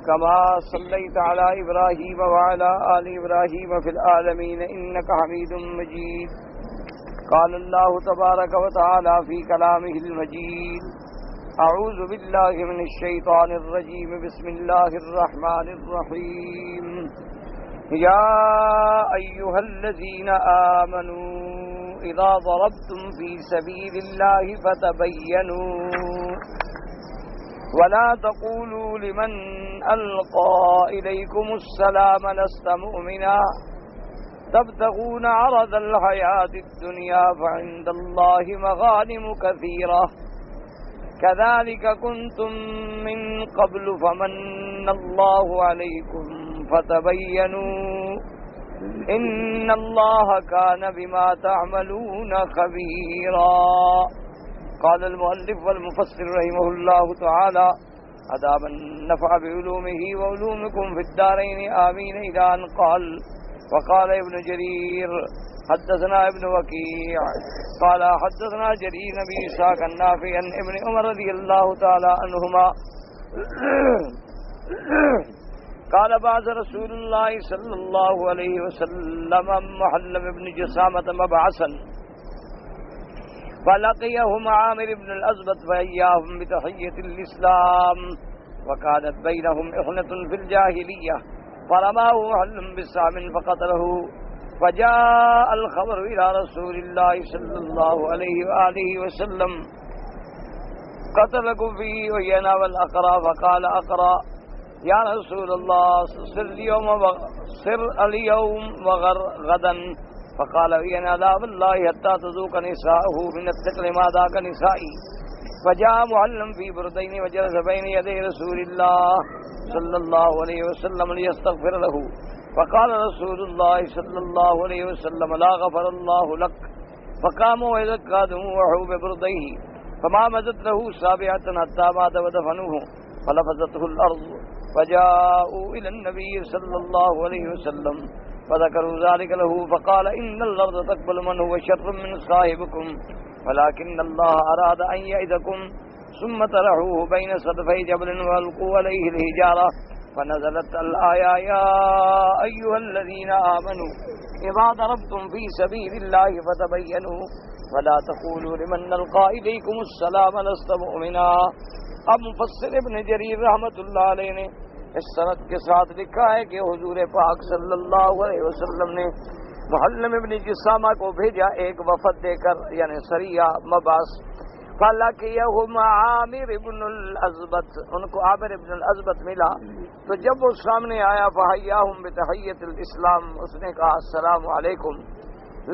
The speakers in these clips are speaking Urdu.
كما صليت على إبراهيم وعلى آل إبراهيم في العالمين إنك حميد مجيد. قال الله تبارك وتعالى في كلامه المجيد: أعوذ بالله من الشيطان الرجيم. بسم الله الرحمن الرحيم. يا أيها الذين آمنوا إذا ضربتم في سبيل الله فتبينوا ولا تقولوا لمن ألقى إليكم السلام لست مؤمنا تبتغون عرض الحياة الدنيا فعند الله مغانم كثيرة كذلك كنتم من قبل فمن الله عليكم فتبينوا إن الله كان بما تعملون خبيرا. قال المؤلف والمفسر رحمه الله تعالى: أدام النفع بعلومه وعلومكم في الدارين آمين. إلى أن قال: وقال ابن جرير حدثنا ابن وكيع قال حدثنا جرير بن إسحاق النافع عن ابن عمر رضي الله تعالى عنهما قال بعث رسول الله صلى الله عليه وسلم محلم بن جسامة مبعثا فلقيهم عامر بن الأزبط فإياهم بتحية الإسلام وكانت بينهم إحنة في الجاهلية فرماه محلم بالسهم فقتله. فجاء الخبر إلى رسول الله صلى الله عليه وآله وسلم قتلك فيه وينا والأقرى. فقال أقرى: يا رسول الله سر اليوم وغر غدا. فقال وينا لا والله حتى تذوق نساءه من الثقل ما ذاق نسائي. فجاء معلم في بردين وجلس بين يدي رسول الله صلى الله عليه وسلم ليستغفر له. فقال رسول الله صلى الله عليه وسلم: لا غفر الله لك. فقاموا ويزكى دموعه ببرديه فما مدت له سابعة حتى مات ودفنوه فلفظته الأرض. فجاءوا إلى النبي صلى الله عليه وسلم فذكروا ذلك له. فقال: إن الأرض تقبل من هو شر من صاحبكم ولكن الله أراد أن يعظكم. ثم طرحوه بين صدفي جبل والقوا عليه الحجارة. فنزلت الآية: يا أيها الذين آمنوا إذا ضربتم في سبيل الله فتبينوا ولا تقولوا لمن ألقى إليكم السلام لست مؤمنا. اب مفسر ابن جریر رحمت اللہ علیہ نے اس سند کے ساتھ لکھا ہے کہ حضور پاک صلی اللہ علیہ وسلم نے محلم ابن جسامہ کو بھیجا ایک وفد دے کر، یعنی سریہ مبعث. فلقيهم عامر ابن الازبط، ان کو عامر ابن الازبط ملا تو جب وہ سامنے آیا فحیاهم بتحیۃ الاسلام، اس نے کہا السلام علیکم.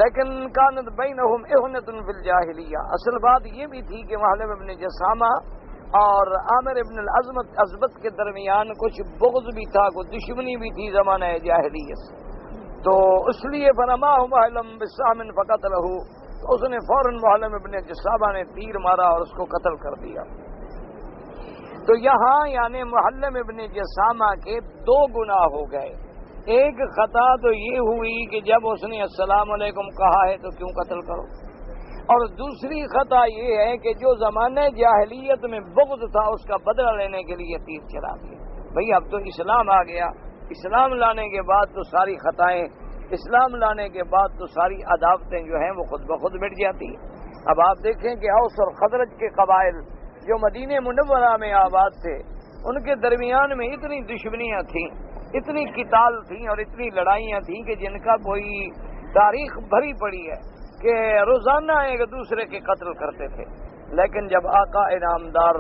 لیکن كانت بينهم إحنة في الجاہلیہ، اصل بات یہ بھی تھی کہ محلم ابن جسامہ اور عامر ابن الازبط کے درمیان کچھ بغض بھی تھا، کچھ دشمنی بھی تھی زمانہ جاہلیت سے. تو اس لیے فرماه محلم بالسهم فقتله، تو اس نے فوراً محلم ابن جسامہ نے تیر مارا اور اس کو قتل کر دیا. تو یہاں یعنی محلم ابن جسامہ کے دو گناہ ہو گئے. ایک خطا تو یہ ہوئی کہ جب اس نے السلام علیکم کہا ہے تو کیوں قتل کرو، اور دوسری خطا یہ ہے کہ جو زمانے جاہلیت میں بغض تھا اس کا بدلہ لینے کے لیے تیر چلا دیا. بھئی اب تو اسلام آ گیا، اسلام لانے کے بعد تو ساری خطائیں، اسلام لانے کے بعد تو ساری عداوتیں جو ہیں وہ خود بخود مٹ جاتی ہیں. اب آپ دیکھیں کہ اوس اور خزرج کے قبائل جو مدینہ منورہ میں آباد تھے، ان کے درمیان میں اتنی دشمنیاں تھیں، اتنی قتال تھیں اور اتنی لڑائیاں تھیں کہ جن کا کوئی تاریخ بھری پڑی ہے کہ روزانہ ایک دوسرے کے قتل کرتے تھے. لیکن جب آقا انعامدار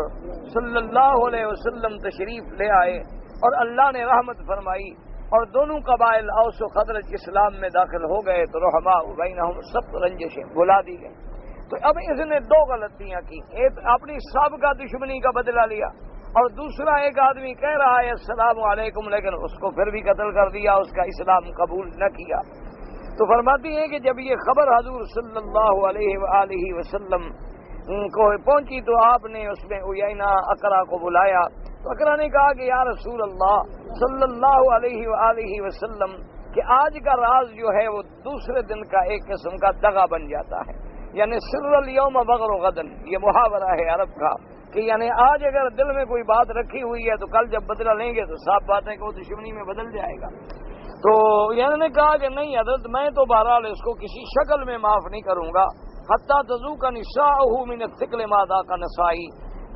صلی اللہ علیہ وسلم تشریف لے آئے اور اللہ نے رحمت فرمائی اور دونوں قبائل اوس و خزرج اسلام میں داخل ہو گئے تو رحماء بینہم سب رنجشیں بھلا دی گئی. تو اب اس نے دو غلطیاں کی، ایک اپنی سابقہ دشمنی کا بدلہ لیا اور دوسرا ایک آدمی کہہ رہا ہے السلام علیکم لیکن اس کو پھر بھی قتل کر دیا، اس کا اسلام قبول نہ کیا. تو فرماتی ہیں کہ جب یہ خبر حضور صلی اللہ علیہ وآلہ وسلم کو پہنچی تو آپ نے اس میں عیینہ اقرا کو بلایا. تو اقرا نے کہا کہ یا رسول اللہ صلی اللہ علیہ وآلہ وسلم کہ آج کا راز جو ہے وہ دوسرے دن کا ایک قسم کا دغا بن جاتا ہے، یعنی سر الیوم بغر غدن، یہ محاورہ ہے عرب کا کہ یعنی آج اگر دل میں کوئی بات رکھی ہوئی ہے تو کل جب بدلہ لیں گے تو صاف بات ہے کہ وہ دشمنی میں بدل جائے گا. تو یعنی نے کہا کہ نہیں حضرت میں تو بہرحال اس کو کسی شکل میں معاف نہیں کروں گا حتیٰ تذوق نساءہ من الثقل ما ذاق نسائی،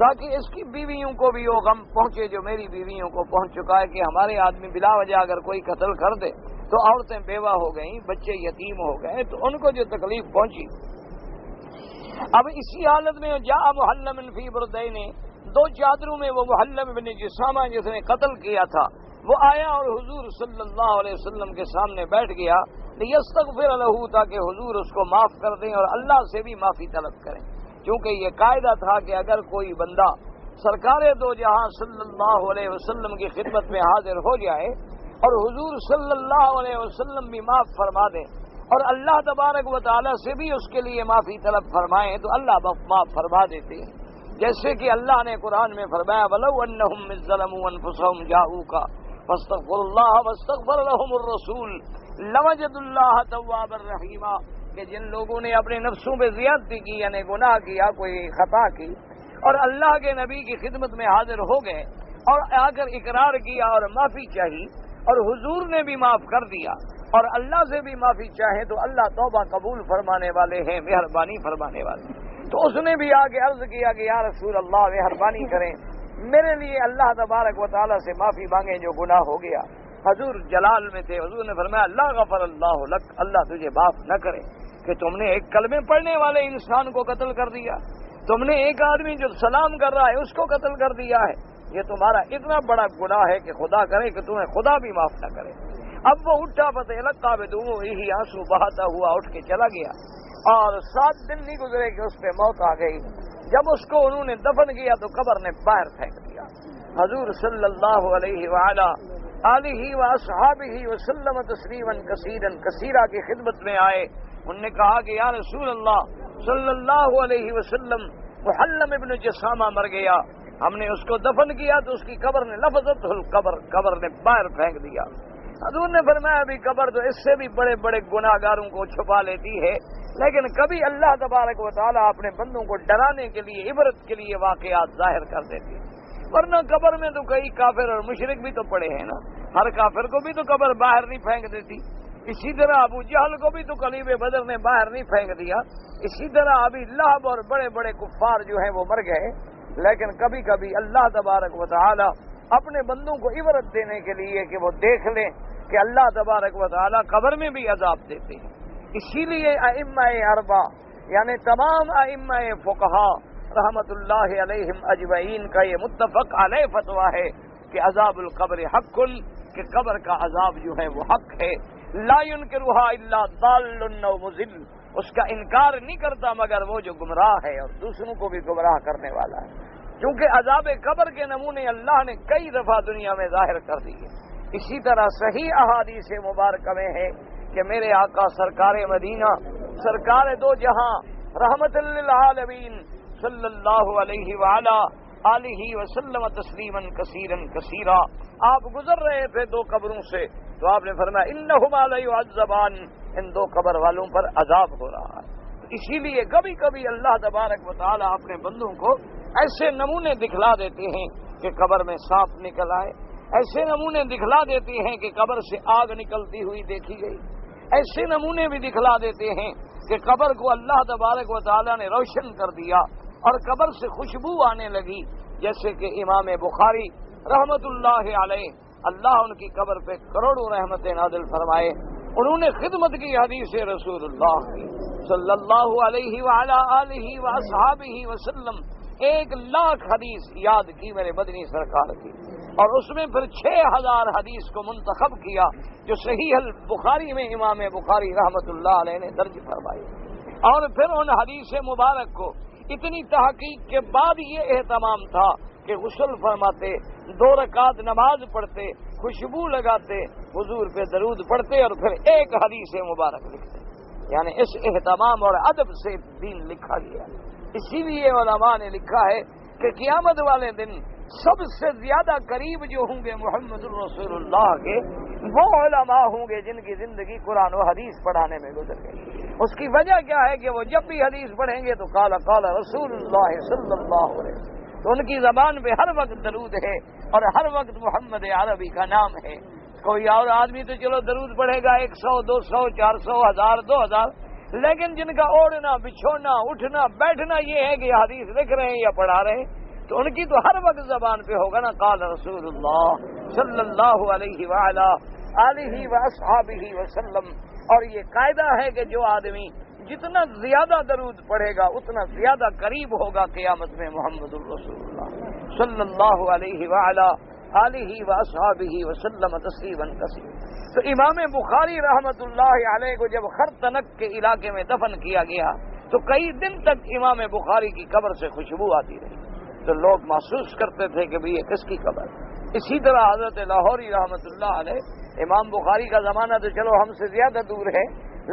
تاکہ اس کی بیویوں کو بھی وہ غم پہنچے جو میری بیویوں کو پہنچ چکا ہے کہ ہمارے آدمی بلا وجہ اگر کوئی قتل کر دے تو عورتیں بیوہ ہو گئیں، بچے یتیم ہو گئے، تو ان کو جو تکلیف پہنچی. اب اسی حالت میں جاء محلم فی بردین، دو چادروں میں وہ محلم بن جسامہ جس نے قتل کیا تھا وہ آیا اور حضور صلی اللہ علیہ وسلم کے سامنے بیٹھ گیا لیستغفر لہ، تاکہ حضور اس کو معاف کر دیں اور اللہ سے بھی معافی طلب کریں. کیونکہ یہ قاعدہ تھا کہ اگر کوئی بندہ سرکار دو جہاں صلی اللہ علیہ وسلم کی خدمت میں حاضر ہو جائے اور حضور صلی اللہ علیہ وسلم بھی معاف فرما دیں اور اللہ تبارک و تعالی سے بھی اس کے لیے معافی طلب فرمائیں تو اللہ معاف فرما دیتے ہیں. جیسے کہ اللہ نے قرآن میں فرمایا وَلَوْ أَنَّهُمْ إِذ ظَّلَمُوا أَنفُسَهُمْ جَاءُوكَ فَاسْتَغْفَرُوا اللَّهَ وَاسْتَغْفَرَ لَهُمُ الرَّسُولُ لَوَجَدُوا اللَّهَ تَوَّابًا رَحِيمًا، کہ جن لوگوں نے اپنے نفسوں پہ زیادتی کی یعنی گناہ کیا، کوئی خطا کی، اور اللہ کے نبی کی خدمت میں حاضر ہو گئے اور آ کر اقرار کیا اور معافی چاہی اور حضور نے بھی معاف کر دیا اور اللہ سے بھی معافی چاہے تو اللہ توبہ قبول فرمانے والے ہیں، مہربانی فرمانے والے. تو اس نے بھی آگے عرض کیا کہ یا رسول اللہ مہربانی کریں میرے لیے اللہ تبارک و تعالیٰ سے معافی مانگیں جو گناہ ہو گیا. حضور جلال میں تھے، حضور نے فرمایا اللہ غفر اللہ لک، اللہ تجھے معاف نہ کرے کہ تم نے ایک کلمے پڑھنے والے انسان کو قتل کر دیا، تم نے ایک آدمی جو سلام کر رہا ہے اس کو قتل کر دیا ہے، یہ تمہارا اتنا بڑا گناہ ہے کہ خدا کرے کہ تمہیں خدا بھی معاف نہ کرے. اب وہ اٹھا فتح لگتا بے دونوں یہی آنسو بہاتا ہوا اٹھ کے چلا گیا اور 7 دن نہیں گزرے کہ اس پہ موت آ گئی. جب اس کو انہوں نے دفن کیا تو قبر نے باہر پھینک دیا. حضور صلی اللہ علیہ وآلہ آلہ واصحابہ وسلم تسلیما کثیرا کثیرا کی خدمت میں آئے. انہوں نے کہا کہ یا رسول اللہ صلی اللہ علیہ وسلم محلم ابن جسامہ مر گیا، ہم نے اس کو دفن کیا تو اس کی قبر نے لفظت قبر نے باہر پھینک دیا. حضور نے فرمایا ابھی قبر تو اس سے بھی بڑے بڑے گناہگاروں کو چھپا لیتی ہے، لیکن کبھی اللہ تبارک و تعالیٰ اپنے بندوں کو ڈرانے کے لیے عبرت کے لیے واقعات ظاہر کر دیتی ہے. ورنہ قبر میں تو کئی کافر اور مشرک بھی تو پڑے ہیں نا، ہر کافر کو بھی تو قبر باہر نہیں پھینک دیتی. اسی طرح ابو جہل کو بھی تو قلیب بدر نے باہر نہیں پھینک دیا. اسی طرح ابھی لہب اور بڑے بڑے کفار جو ہیں وہ مر گئے، لیکن کبھی کبھی اللہ تبارک و تعالیٰ اپنے بندوں کو عبرت دینے کے لیے کہ وہ دیکھ لیں کہ اللہ تبارک و تعالیٰ قبر میں بھی عذاب دیتے ہیں. اسی لیے ائمہ اربعہ یعنی تمام ائمہ فقہا رحمت اللہ علیہم اجمعین کا یہ متفق علیہ فتویٰ ہے کہ عذاب القبر حق، کہ قبر کا عذاب جو ہے وہ حق ہے. لا ينکرھا الا ضال او مضل، اس کا انکار نہیں کرتا مگر وہ جو گمراہ ہے اور دوسروں کو بھی گمراہ کرنے والا ہے. کیونکہ عذاب قبر کے نمونے اللہ نے کئی دفعہ دنیا میں ظاہر کر دیے. اسی طرح صحیح احادیث مبارکہ میں ہے کہ میرے آقا سرکار مدینہ سرکار دو جہاں رحمت للعالمین صلی اللہ علیہ وآلہ آلہ وسلم تسلیما کثیرا کثیرا، آپ گزر رہے تھے دو قبروں سے تو آپ نے فرمایا انہما لیعذبان، ان دو قبر والوں پر عذاب ہو رہا ہے. اسی لیے کبھی کبھی اللہ تبارک و تعالیٰ اپنے بندوں کو ایسے نمونے دکھلا دیتے ہیں کہ قبر میں سانپ نکل آئے، ایسے نمونے دکھلا دیتے ہیں کہ قبر سے آگ نکلتی ہوئی دیکھی گئی، ایسے نمونے بھی دکھلا دیتے ہیں کہ قبر کو اللہ تبارک و تعالیٰ نے روشن کر دیا اور قبر سے خوشبو آنے لگی. جیسے کہ امام بخاری رحمت اللہ علیہ، اللہ ان کی قبر پہ کروڑوں رحمتیں نازل فرمائے، انہوں نے خدمت کی حدیث رسول اللہ صلی اللہ علیہ وعلی آلہ واصحابہ وسلم 1,00,000 حدیث یاد کی میرے مدنی سرکار کی، اور اس میں پھر 6,000 حدیث کو منتخب کیا جو صحیح البخاری میں امام بخاری رحمت اللہ علیہ نے درج فرمائی. اور پھر ان حدیث مبارک کو اتنی تحقیق کے بعد یہ اہتمام تھا کہ غسل فرماتے، 2 رکعت نماز پڑھتے، خوشبو لگاتے، حضور پہ درود پڑھتے اور پھر ایک حدیث مبارک لکھتے. یعنی اس اہتمام اور ادب سے دین لکھا گیا. اسی لیے علماء نے لکھا ہے کہ قیامت والے دن سب سے زیادہ قریب جو ہوں گے محمد الرسول اللہ کے وہ علماء ہوں گے جن کی زندگی قرآن و حدیث پڑھانے میں گزر گئی. اس کی وجہ کیا ہے کہ وہ جب بھی حدیث پڑھیں گے تو قال قال رسول اللہ صلی اللہ علیہ وسلم، تو ان کی زبان پہ ہر وقت درود ہے اور ہر وقت محمد عربی کا نام ہے. کوئی اور آدمی تو چلو درود پڑھے گا 100 200 400 1000 2000، لیکن جن کا اوڑھنا بچھونا اٹھنا بیٹھنا یہ ہے کہ حدیث لکھ رہے ہیں یا پڑھا رہے ہیں، تو ان کی تو ہر وقت زبان پہ ہوگا نا قال رسول اللہ صلی اللہ علیہ وآلہ آلہ واصحابہ وسلم. اور یہ قاعدہ ہے کہ جو آدمی جتنا زیادہ درود پڑھے گا اتنا زیادہ قریب ہوگا قیامت میں محمد الرسول اللہ صلی اللہ علیہ وآلہ آلہ واصحابہ وسلم تسلیما کثیرا. تو امام بخاری رحمت اللہ علیہ کو جب خرطنک کے علاقے میں دفن کیا گیا تو کئی دن تک امام بخاری کی قبر سے خوشبو آتی رہی. تو لوگ محسوس کرتے تھے کہ یہ کس کی قبر. اسی طرح حضرت لاہوری رحمت اللہ علیہ، امام بخاری کا زمانہ تو چلو ہم سے زیادہ دور ہے،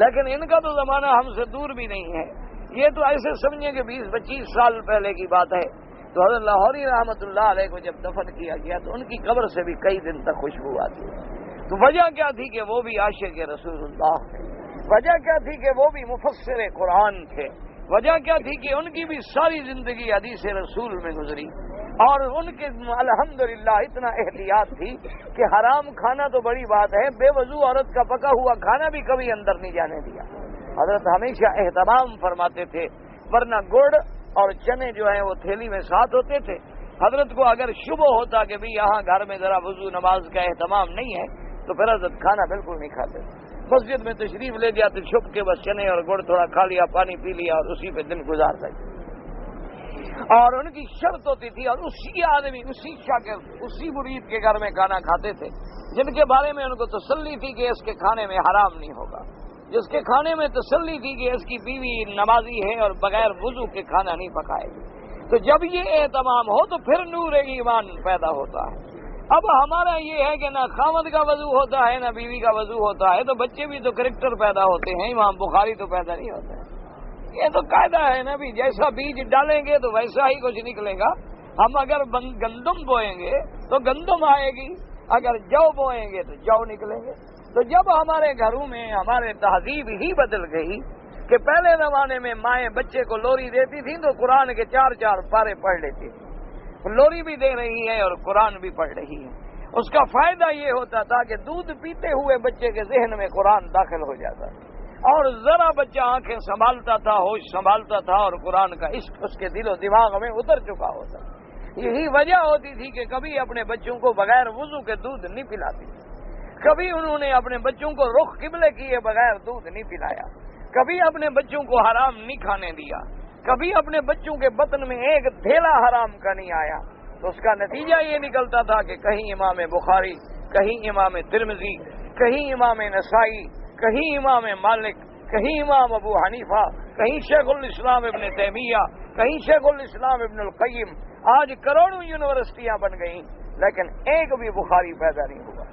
لیکن ان کا تو زمانہ ہم سے دور بھی نہیں ہے. یہ تو ایسے سمجھیں کہ 20-25 سال پہلے کی بات ہے. تو حضرت لاہوری رحمت اللہ علیہ کو جب دفن کیا گیا تو ان کی قبر سے بھی کئی دن تک خوشبو آتی ہے. تو وجہ کیا تھی کہ وہ بھی عاشق رسول اللہ تھے، وجہ کیا تھی کہ وہ بھی مفسر قرآن تھے، وجہ کیا تھی کہ ان کی بھی ساری زندگی حدیث رسول میں گزری، اور ان کے الحمدللہ اتنا احتیاط تھی کہ حرام کھانا تو بڑی بات ہے، بے وضو عورت کا پکا ہوا کھانا بھی کبھی اندر نہیں جانے دیا. حضرت ہمیشہ اہتمام فرماتے تھے، ورنہ گڑ اور چنے جو ہیں وہ تھیلی میں ساتھ ہوتے تھے. حضرت کو اگر شبہ ہوتا کہ بھی یہاں گھر میں ذرا وضو نماز کا اہتمام نہیں ہے تو پھر حضرت کھانا بالکل نہیں کھاتے. مسجد میں تشریف لے جاتے چھپ کے، بس چنے اور گڑ تھوڑا کھا لیا، پانی پی لیا اور اسی پہ دن گزار سکتے. اور ان کی شرط ہوتی تھی، اور اسی آدمی اسی شاگرد اسی مرید کے گھر میں کھانا کھاتے تھے جن کے بارے میں ان کو تسلی تھی کہ اس کے کھانے میں حرام نہیں ہوگا، جس کے کھانے میں تسلی تھی کہ اس کی بیوی نمازی ہے اور بغیر وضو کے کھانا نہیں پکائے گی. تو جب یہ اہتمام ہو تو پھر نور ایمان پیدا ہوتا ہے. اب ہمارا یہ ہے کہ نہ خامد کا وضو ہوتا ہے نہ بیوی کا وضو ہوتا ہے، تو بچے بھی تو کریکٹر پیدا ہوتے ہیں، امام بخاری تو پیدا نہیں ہوتا ہے. یہ تو قاعدہ ہے نا بھی، جیسا بیج ڈالیں گے تو ویسا ہی کچھ نکلے گا. ہم اگر گندم بوئیں گے تو گندم آئے گی، اگر جو بوئیں گے تو جو نکلیں گے. تو جب ہمارے گھروں میں ہمارے تہذیب ہی بدل گئی کہ پہلے زمانے میں مائیں بچے کو لوری دیتی تھیں تو قرآن کے 4 پارے پڑھ لیتی تھی. لوری بھی دے رہی ہے اور قرآن بھی پڑھ رہی ہے. اس کا فائدہ یہ ہوتا تھا کہ دودھ پیتے ہوئے بچے کے ذہن میں قرآن داخل ہو جاتا تھا، اور ذرا بچہ آنکھیں سنبھالتا تھا، ہوش سنبھالتا تھا، اور قرآن کا عشق اس کے دل و دماغ میں اتر چکا ہوتا. یہی وجہ ہوتی تھی کہ کبھی اپنے بچوں کو بغیر وضو کے دودھ نہیں پلاتی، کبھی انہوں نے اپنے بچوں کو رخ قبلے کیے بغیر دودھ نہیں پلایا، کبھی اپنے بچوں کو حرام نہیں کھانے دیا، کبھی اپنے بچوں کے بطن میں ایک دھیلا حرام کا نہیں آیا. تو اس کا نتیجہ یہ نکلتا تھا کہ کہیں امام بخاری، کہیں امام ترمذی، کہیں امام نسائی، کہیں امام مالک، کہیں امام ابو حنیفہ، کہیں شیخ الاسلام ابن تیمیہ، کہیں شیخ الاسلام ابن القیم. آج کروڑوں یونیورسٹیاں بن گئیں لیکن ایک بھی بخاری پیدا نہیں ہوا.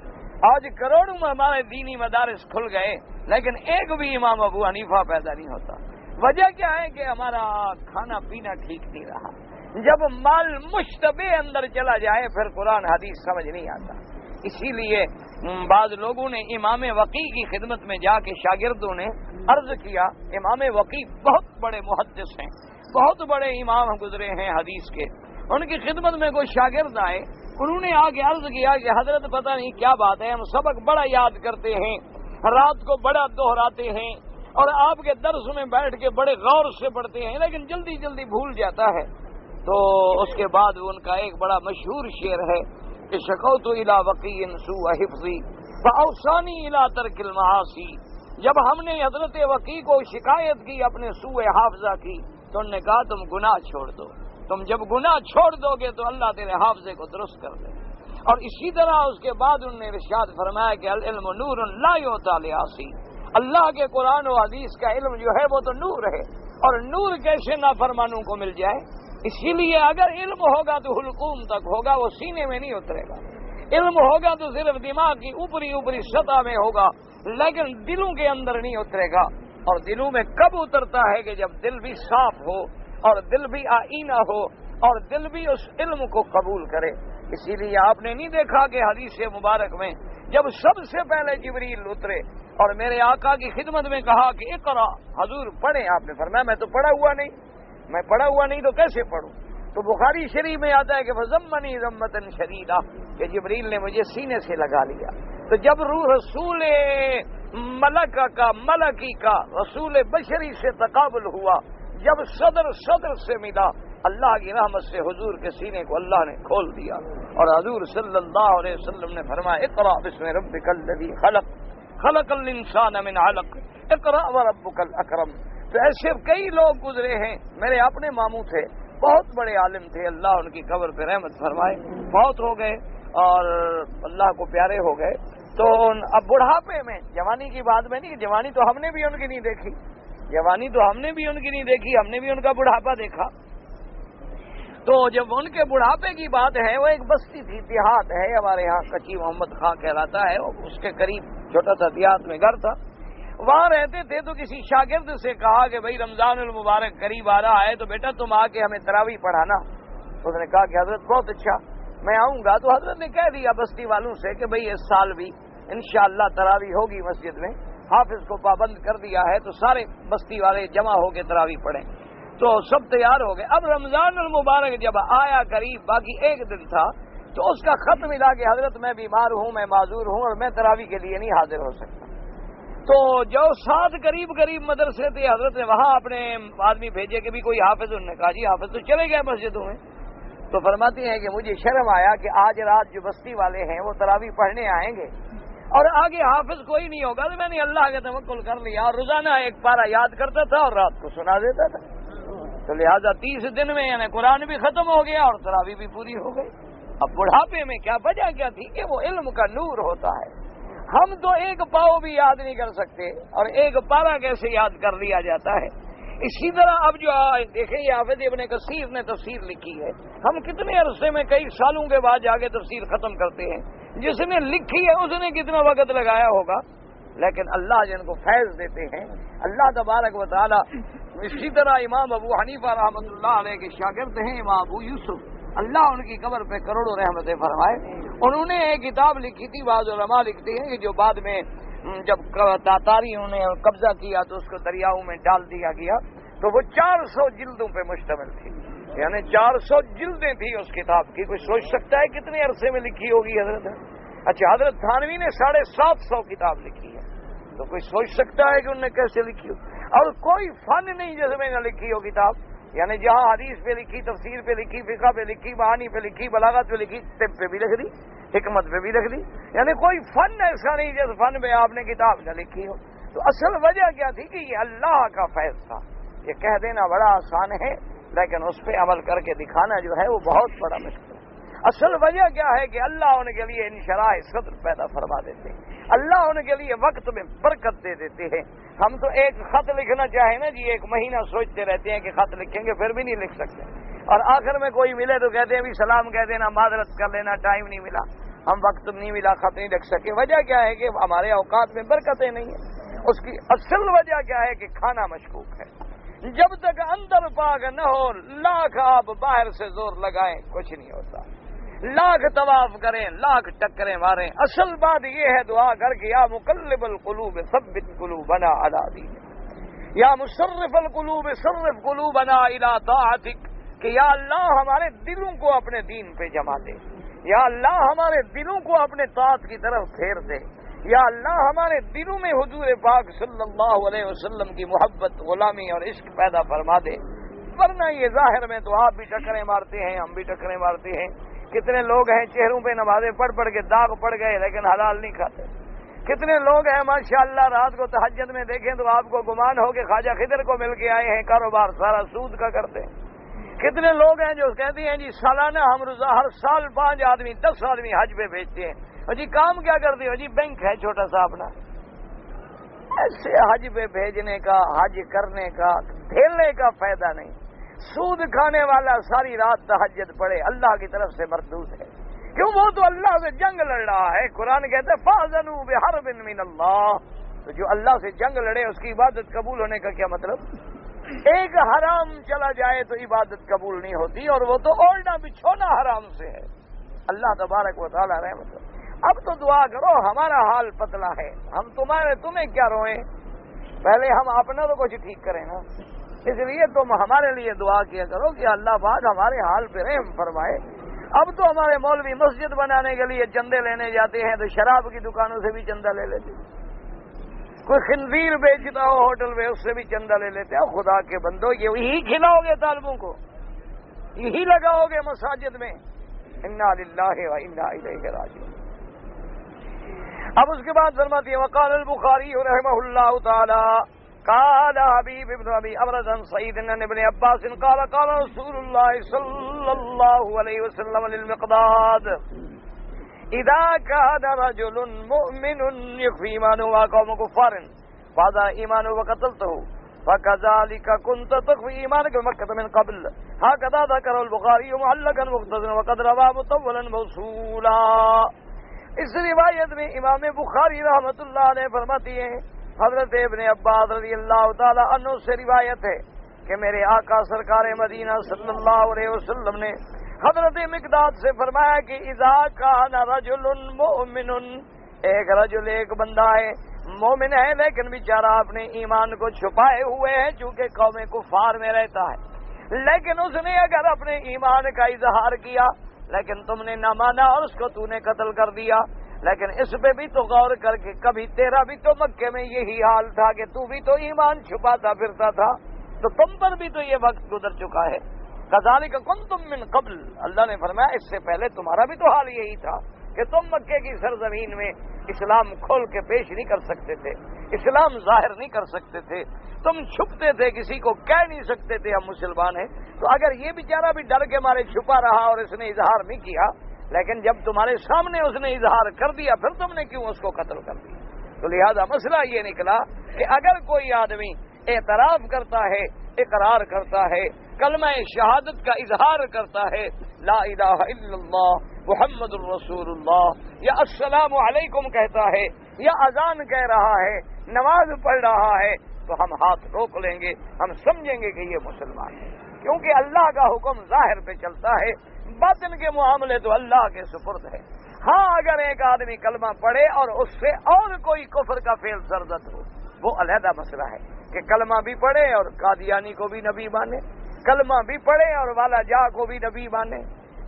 آج کروڑوں ہمارے دینی مدارس کھل گئے لیکن ایک بھی امام ابو حنیفہ پیدا نہیں ہوتا. وجہ کیا ہے کہ ہمارا کھانا پینا ٹھیک نہیں رہا. جب مال مشتبہ اندر چلا جائے پھر قرآن حدیث سمجھ نہیں آتا. اسی لیے بعض لوگوں نے امام وقی کی خدمت میں جا کے شاگردوں نے عرض کیا. امام وقی بہت بڑے محدث ہیں، بہت بڑے امام گزرے ہیں حدیث کے. ان کی خدمت میں کوئی شاگرد آئے، انہوں نے آ کے عرض کیا کہ حضرت پتہ نہیں کیا بات ہے، ہم سبق بڑا یاد کرتے ہیں، رات کو بڑا دہراتے ہیں اور آپ کے درس میں بیٹھ کے بڑے غور سے پڑھتے ہیں لیکن جلدی جلدی بھول جاتا ہے. تو اس کے بعد ان کا ایک بڑا مشہور شعر ہے کہ شکوت الی وقی سوء حفظی فاوصانی الی ترک المعاصی. جب ہم نے حضرت وقی کو شکایت کی اپنے سوء حافظہ کی تو انہوں نے کہا تم گناہ چھوڑ دو، تم جب گناہ چھوڑ دو گے تو اللہ تیرے حافظے کو درست کر دے. اور اسی طرح اس کے بعد انہوں نے ارشاد فرمایا کہ العلم نور لا یعطی لعاصی. اللہ کے قرآن و حدیث کا علم جو ہے وہ تو نور ہے، اور نور کیسے نافرمانوں کو مل جائے. اسی لیے اگر علم ہوگا تو حلقوم تک ہوگا، وہ سینے میں نہیں اترے گا. علم ہوگا تو صرف دماغ کی اوپری سطح میں ہوگا لیکن دلوں کے اندر نہیں اترے گا. اور دلوں میں کب اترتا ہے کہ جب دل بھی صاف ہو اور دل بھی آئینہ ہو اور دل بھی اس علم کو قبول کرے. اسی لیے آپ نے نہیں دیکھا کہ حدیث مبارک میں جب سب سے پہلے جبریل اترے اور میرے آقا کی خدمت میں کہا کہ اقرا، حضور پڑھیں، آپ نے فرمایا میں تو پڑھا ہوا نہیں، میں پڑھا ہوا نہیں تو کیسے پڑھوں. تو بخاری شریف میں آتا ہے کہ فضمنی ضمۃ شدیدہ کہ جبریل نے مجھے سینے سے لگا لیا. تو جب روح رسول ملکی کا رسول بشری سے تقابل ہوا، جب صدر سے ملا، اللہ کی رحمت سے حضور کے سینے کو اللہ نے کھول دیا، اور حضور صلی اللہ علیہ وسلم نے فرمایا اقرأ بسم ربک الذی خلق خلق الانسان من علق اقرأ وربک الاکرم. تو ایسے کئی لوگ گزرے ہیں. میرے اپنے ماموں تھے، بہت بڑے عالم تھے، اللہ ان کی قبر پہ رحمت فرمائے، بہت ہو گئے اور اللہ کو پیارے ہو گئے. تو اب بڑھاپے میں، جوانی کی بات میں نہیں، جوانی تو ہم نے بھی ان کی نہیں دیکھی، ہم نے بھی ان کا بڑھاپا دیکھا. تو جب ان کے بڑھاپے کی بات ہے، وہ ایک بستی تھی، دیہات ہے ہمارے یہاں، کچی محمد خاں کہلاتا ہے، اس کے قریب چھوٹا سا دیہات میں گھر تھا. وہاں رہتے تھے. تو کسی شاگرد سے کہا کہ بھائی رمضان المبارک قریب آ رہا ہے، تو بیٹا تم آ کے ہمیں تراویح پڑھانا. اس نے کہا کہ حضرت بہت اچھا، میں آؤں گا. تو حضرت نے کہہ دیا بستی والوں سے کہ بھئی اس سال بھی انشاءاللہ تراویح ہوگی مسجد میں، حافظ کو پابند کر دیا ہے، تو سارے بستی والے جمع ہو کے تراویح پڑھیں. تو سب تیار ہو گئے. اب رمضان المبارک جب آیا قریب، باقی ایک دن تھا، تو اس کا خط ملا کہ حضرت میں بیمار ہوں، میں معذور ہوں اور میں تراویح کے لیے نہیں حاضر ہو سکتا. تو جو ساتھ قریب مدرسے تھے، حضرت نے وہاں اپنے آدمی بھیجے کہ بھی کوئی حافظ. انہوں نے کہا جی حافظ تو چلے گئے مسجدوں میں. تو فرماتی ہیں کہ مجھے شرم آیا کہ آج رات جو بستی والے ہیں وہ تراویح پڑھنے آئیں گے اور آگے حافظ کوئی نہیں ہوگا. تو میں نے اللہ کا توکل کر لیا اور روزانہ ایک پارہ یاد کرتا تھا اور رات کو سنا دیتا تھا. تو لہٰذا 30 دن میں یعنی قرآن بھی ختم ہو گیا اور تراویح بھی پوری ہو گئی. اب بڑھاپے میں کیا وجہ کیا تھی کہ وہ علم کا نور ہوتا ہے. ہم تو ایک پاؤ بھی یاد نہیں کر سکتے اور ایک پارہ کیسے یاد کر لیا جاتا ہے. اسی طرح اب جو دیکھیں یہ حافظ ابن کثیر نے تفسیر لکھی ہے، ہم کتنے عرصے میں کئی سالوں کے بعد جا کے تفسیر ختم کرتے ہیں. جس نے لکھی ہے اس نے کتنا وقت لگایا ہوگا، لیکن اللہ جن کو فیض دیتے ہیں اللہ تبارک و تعالی. اسی طرح امام ابو حنیفہ رحمۃ اللہ علیہ کے شاگرد ہیں امام ابو یوسف، اللہ ان کی قبر پہ کروڑوں رحمتیں فرمائے. انہوں نے ایک کتاب لکھی تھی، بعض علماء لکھتے ہیں کہ جو بعد میں جب تاتاریوں نے قبضہ کیا تو اس کو دریاؤں میں ڈال دیا گیا. تو وہ 400 جلدوں پہ مشتمل تھی، یعنی 400 جلدیں تھی اس کتاب کی. کوئی سوچ سکتا ہے کتنے عرصے میں لکھی ہوگی حضرت. اچھا حضرت تھانوی نے 750 کتاب لکھی ہے، تو کوئی سوچ سکتا ہے کہ انہوں نے کیسے لکھی ہو. اور کوئی فن نہیں جس میں نہ لکھی ہو کتاب، یعنی جہاں حدیث پہ لکھی، تفسیر پہ لکھی، فقہ پہ لکھی، معانی پہ لکھی، بلاغت پہ لکھی، طب پہ بھی لکھ دی، حکمت پہ بھی لکھ دی. یعنی کوئی فن ایسا نہیں جس فن میں آپ نے کتاب نہ لکھی ہو. تو اصل وجہ کیا تھی کہ یہ اللہ کا فیض تھا. یہ کہہ دینا بڑا آسان ہے لیکن اس پہ عمل کر کے دکھانا جو ہے وہ بہت بڑا مشکل ہے. اصل وجہ کیا ہے کہ اللہ ان کے لیے انشراح صدر پیدا فرما دیتے ہیں، اللہ ان کے لیے وقت میں برکت دے دیتے ہیں. ہم تو ایک خط لکھنا چاہیں نا جی، ایک مہینہ سوچتے رہتے ہیں کہ خط لکھیں گے، پھر بھی نہیں لکھ سکتے، اور آخر میں کوئی ملے تو کہتے ہیں بھی سلام کہہ دینا، معذرت کر لینا، ٹائم نہیں ملا، ہم وقت نہیں ملا، خط نہیں لکھ سکے. وجہ کیا ہے کہ ہمارے اوقات میں برکتیں نہیں ہیں. اس کی اصل وجہ کیا ہے کہ کھانا مشکوک ہے. جب تک اندر پاک نہ ہو، لاکھ آپ باہر سے زور لگائیں کچھ نہیں ہوتا، لاکھ طواف کریں، لاکھ ٹکریں ماریں. اصل بات یہ ہے دعا کر کے یا مقلب القلوب ثبت قلوبنا علی دینک، یا مصرف القلوب صرف قلوبنا الی طاعتک، کہ یا اللہ ہمارے دلوں کو اپنے دین پہ جما دے، یا اللہ ہمارے دلوں کو اپنے طاعت کی طرف پھیر دے، یا اللہ ہمارے دلوں میں حضور پاک صلی اللہ علیہ وسلم کی محبت، غلامی اور عشق پیدا فرما دے. ورنہ یہ ظاہر میں تو آپ بھی ٹکریں مارتے ہیں، ہم بھی ٹکریں مارتے ہیں. کتنے لوگ ہیں چہروں پہ نمازیں پڑھ کے داغ پڑ گئے لیکن حلال نہیں کھاتے. کتنے لوگ ہیں ماشاءاللہ رات کو تہجد میں دیکھیں تو آپ کو گمان ہو کہ خواجہ خضر کو مل کے آئے ہیں، کاروبار سارا سود کا کرتے ہیں. کتنے لوگ ہیں جو کہتے ہیں جی سالانہ ہم روزہ ہر سال 5 آدمی 10 آدمی حج پہ بھیجتے ہیں. اور جی کام کیا کرتے ہو؟ جی بینک ہے چھوٹا سا اپنا. ایسے حج پہ بھیجنے کا، حج کرنے کا، دھیلنے کا فائدہ نہیں. سود کھانے والا ساری رات تہجد پڑے، اللہ کی طرف سے مردود ہے. کیوں؟ وہ تو اللہ سے جنگ لڑ رہا ہے. قرآن کہتا ہے فَأْذَنُوا بِحَرْبٍ مِّنَ اللَّهِ. تو جو اللہ سے جنگ لڑے اس کی عبادت قبول ہونے کا کیا مطلب؟ ایک حرام چلا جائے تو عبادت قبول نہیں ہوتی، اور وہ تو اوڑھنا بچھونا حرام سے ہے. اللہ تبارک و تعالی رحمت. اب تو دعا کرو، ہمارا حال پتلا ہے، ہم تمہیں کیا روئیں، پہلے ہم اپنا تو کچھ ٹھیک کریں نا. اس لیے تم ہمارے لیے دعا کیا کرو کہ اللہ پاک ہمارے حال پہ رحم فرمائے۔ اب تو ہمارے مولوی مسجد بنانے کے لیے چندے لینے جاتے ہیں تو شراب کی دکانوں سے بھی چندہ لے لیتے، کوئی خنزیر بیچتا ہو ہوٹل میں اس سے بھی چندہ لے لیتے ہیں۔ خدا کے بندو، یہی کھلاؤ گے طالبوں کو، یہی لگاؤ گے مساجد میں؟ انا للہ و انا الیہ راجعون۔ اب اس کے بعد فرماتی ہے وقال البخاری رحمہ اللہ تعالی قال حبیب ابن ابی امرۃ عن سعید بن ابن عباس قال قال رسول اللہ صلی اللہ علیہ وسلم للمقداد اذا كان رجل مؤمن يخفي ايمانه وقوم كفار فهذا ايمانه وقتلته فكذلك كنت تخفي ايمانك بمكة من قبل، هكذا ذكر البخاري معلقا مختصرا وقد رواه مطولا موصولا۔ اس روایت میں امام بخاری رحمۃ اللہ علیہ فرماتی ہیں حضرت ابن عباس رضی اللہ تعالی عنہ سے روایت ہے کہ میرے آقا سرکار مدینہ صلی اللہ علیہ وسلم نے حضرت مقداد سے فرمایا کہ اذا کان رجل مؤمن، ایک بندہ ہے مومن ہے لیکن بیچارہ اپنے ایمان کو چھپائے ہوئے ہے چونکہ قوم کفار میں رہتا ہے، لیکن اس نے اگر اپنے ایمان کا اظہار کیا لیکن تم نے نہ مانا اور اس کو تو نے قتل کر دیا، لیکن اس پہ بھی تو غور کر کے کبھی تیرا بھی تو مکے میں یہی حال تھا کہ تو بھی تو ایمان چھپاتا پھرتا تھا، تو تم پر بھی تو یہ وقت گزر چکا ہے۔ کذالک کنتم من قبل، اللہ نے فرمایا اس سے پہلے تمہارا بھی تو حال یہی تھا کہ تم مکے کی سرزمین میں اسلام کھول کے پیش نہیں کر سکتے تھے، اسلام ظاہر نہیں کر سکتے تھے، تم چھپتے تھے، کسی کو کہہ نہیں سکتے تھے ہم مسلمان ہیں۔ تو اگر یہ بیچارہ بھی ڈر کے مارے چھپا رہا اور اس نے اظہار نہیں کیا، لیکن جب تمہارے سامنے اس نے اظہار کر دیا پھر تم نے کیوں اس کو قتل کر دیا؟ تو لہذا مسئلہ یہ نکلا کہ اگر کوئی آدمی اعتراف کرتا ہے، اقرار کرتا ہے، کلمہ شہادت کا اظہار کرتا ہے، لا الہ الا اللہ محمد الرسول اللہ، یا السلام علیکم کہتا ہے، یا اذان کہہ رہا ہے، نماز پڑھ رہا ہے، تو ہم ہاتھ روک لیں گے، ہم سمجھیں گے کہ یہ مسلمان ہے، کیونکہ اللہ کا حکم ظاہر پہ چلتا ہے، باطن کے معاملے تو اللہ کے سپرد ہے۔ ہاں اگر ایک آدمی کلمہ پڑھے اور اس سے اور کوئی کفر کا فعل سرزد ہو، وہ علیحدہ مسئلہ ہے کہ کلمہ بھی پڑھے اور قادیانی کو بھی نبی مانے، کلمہ بھی پڑھے اور والا جا کو بھی نبی مانے،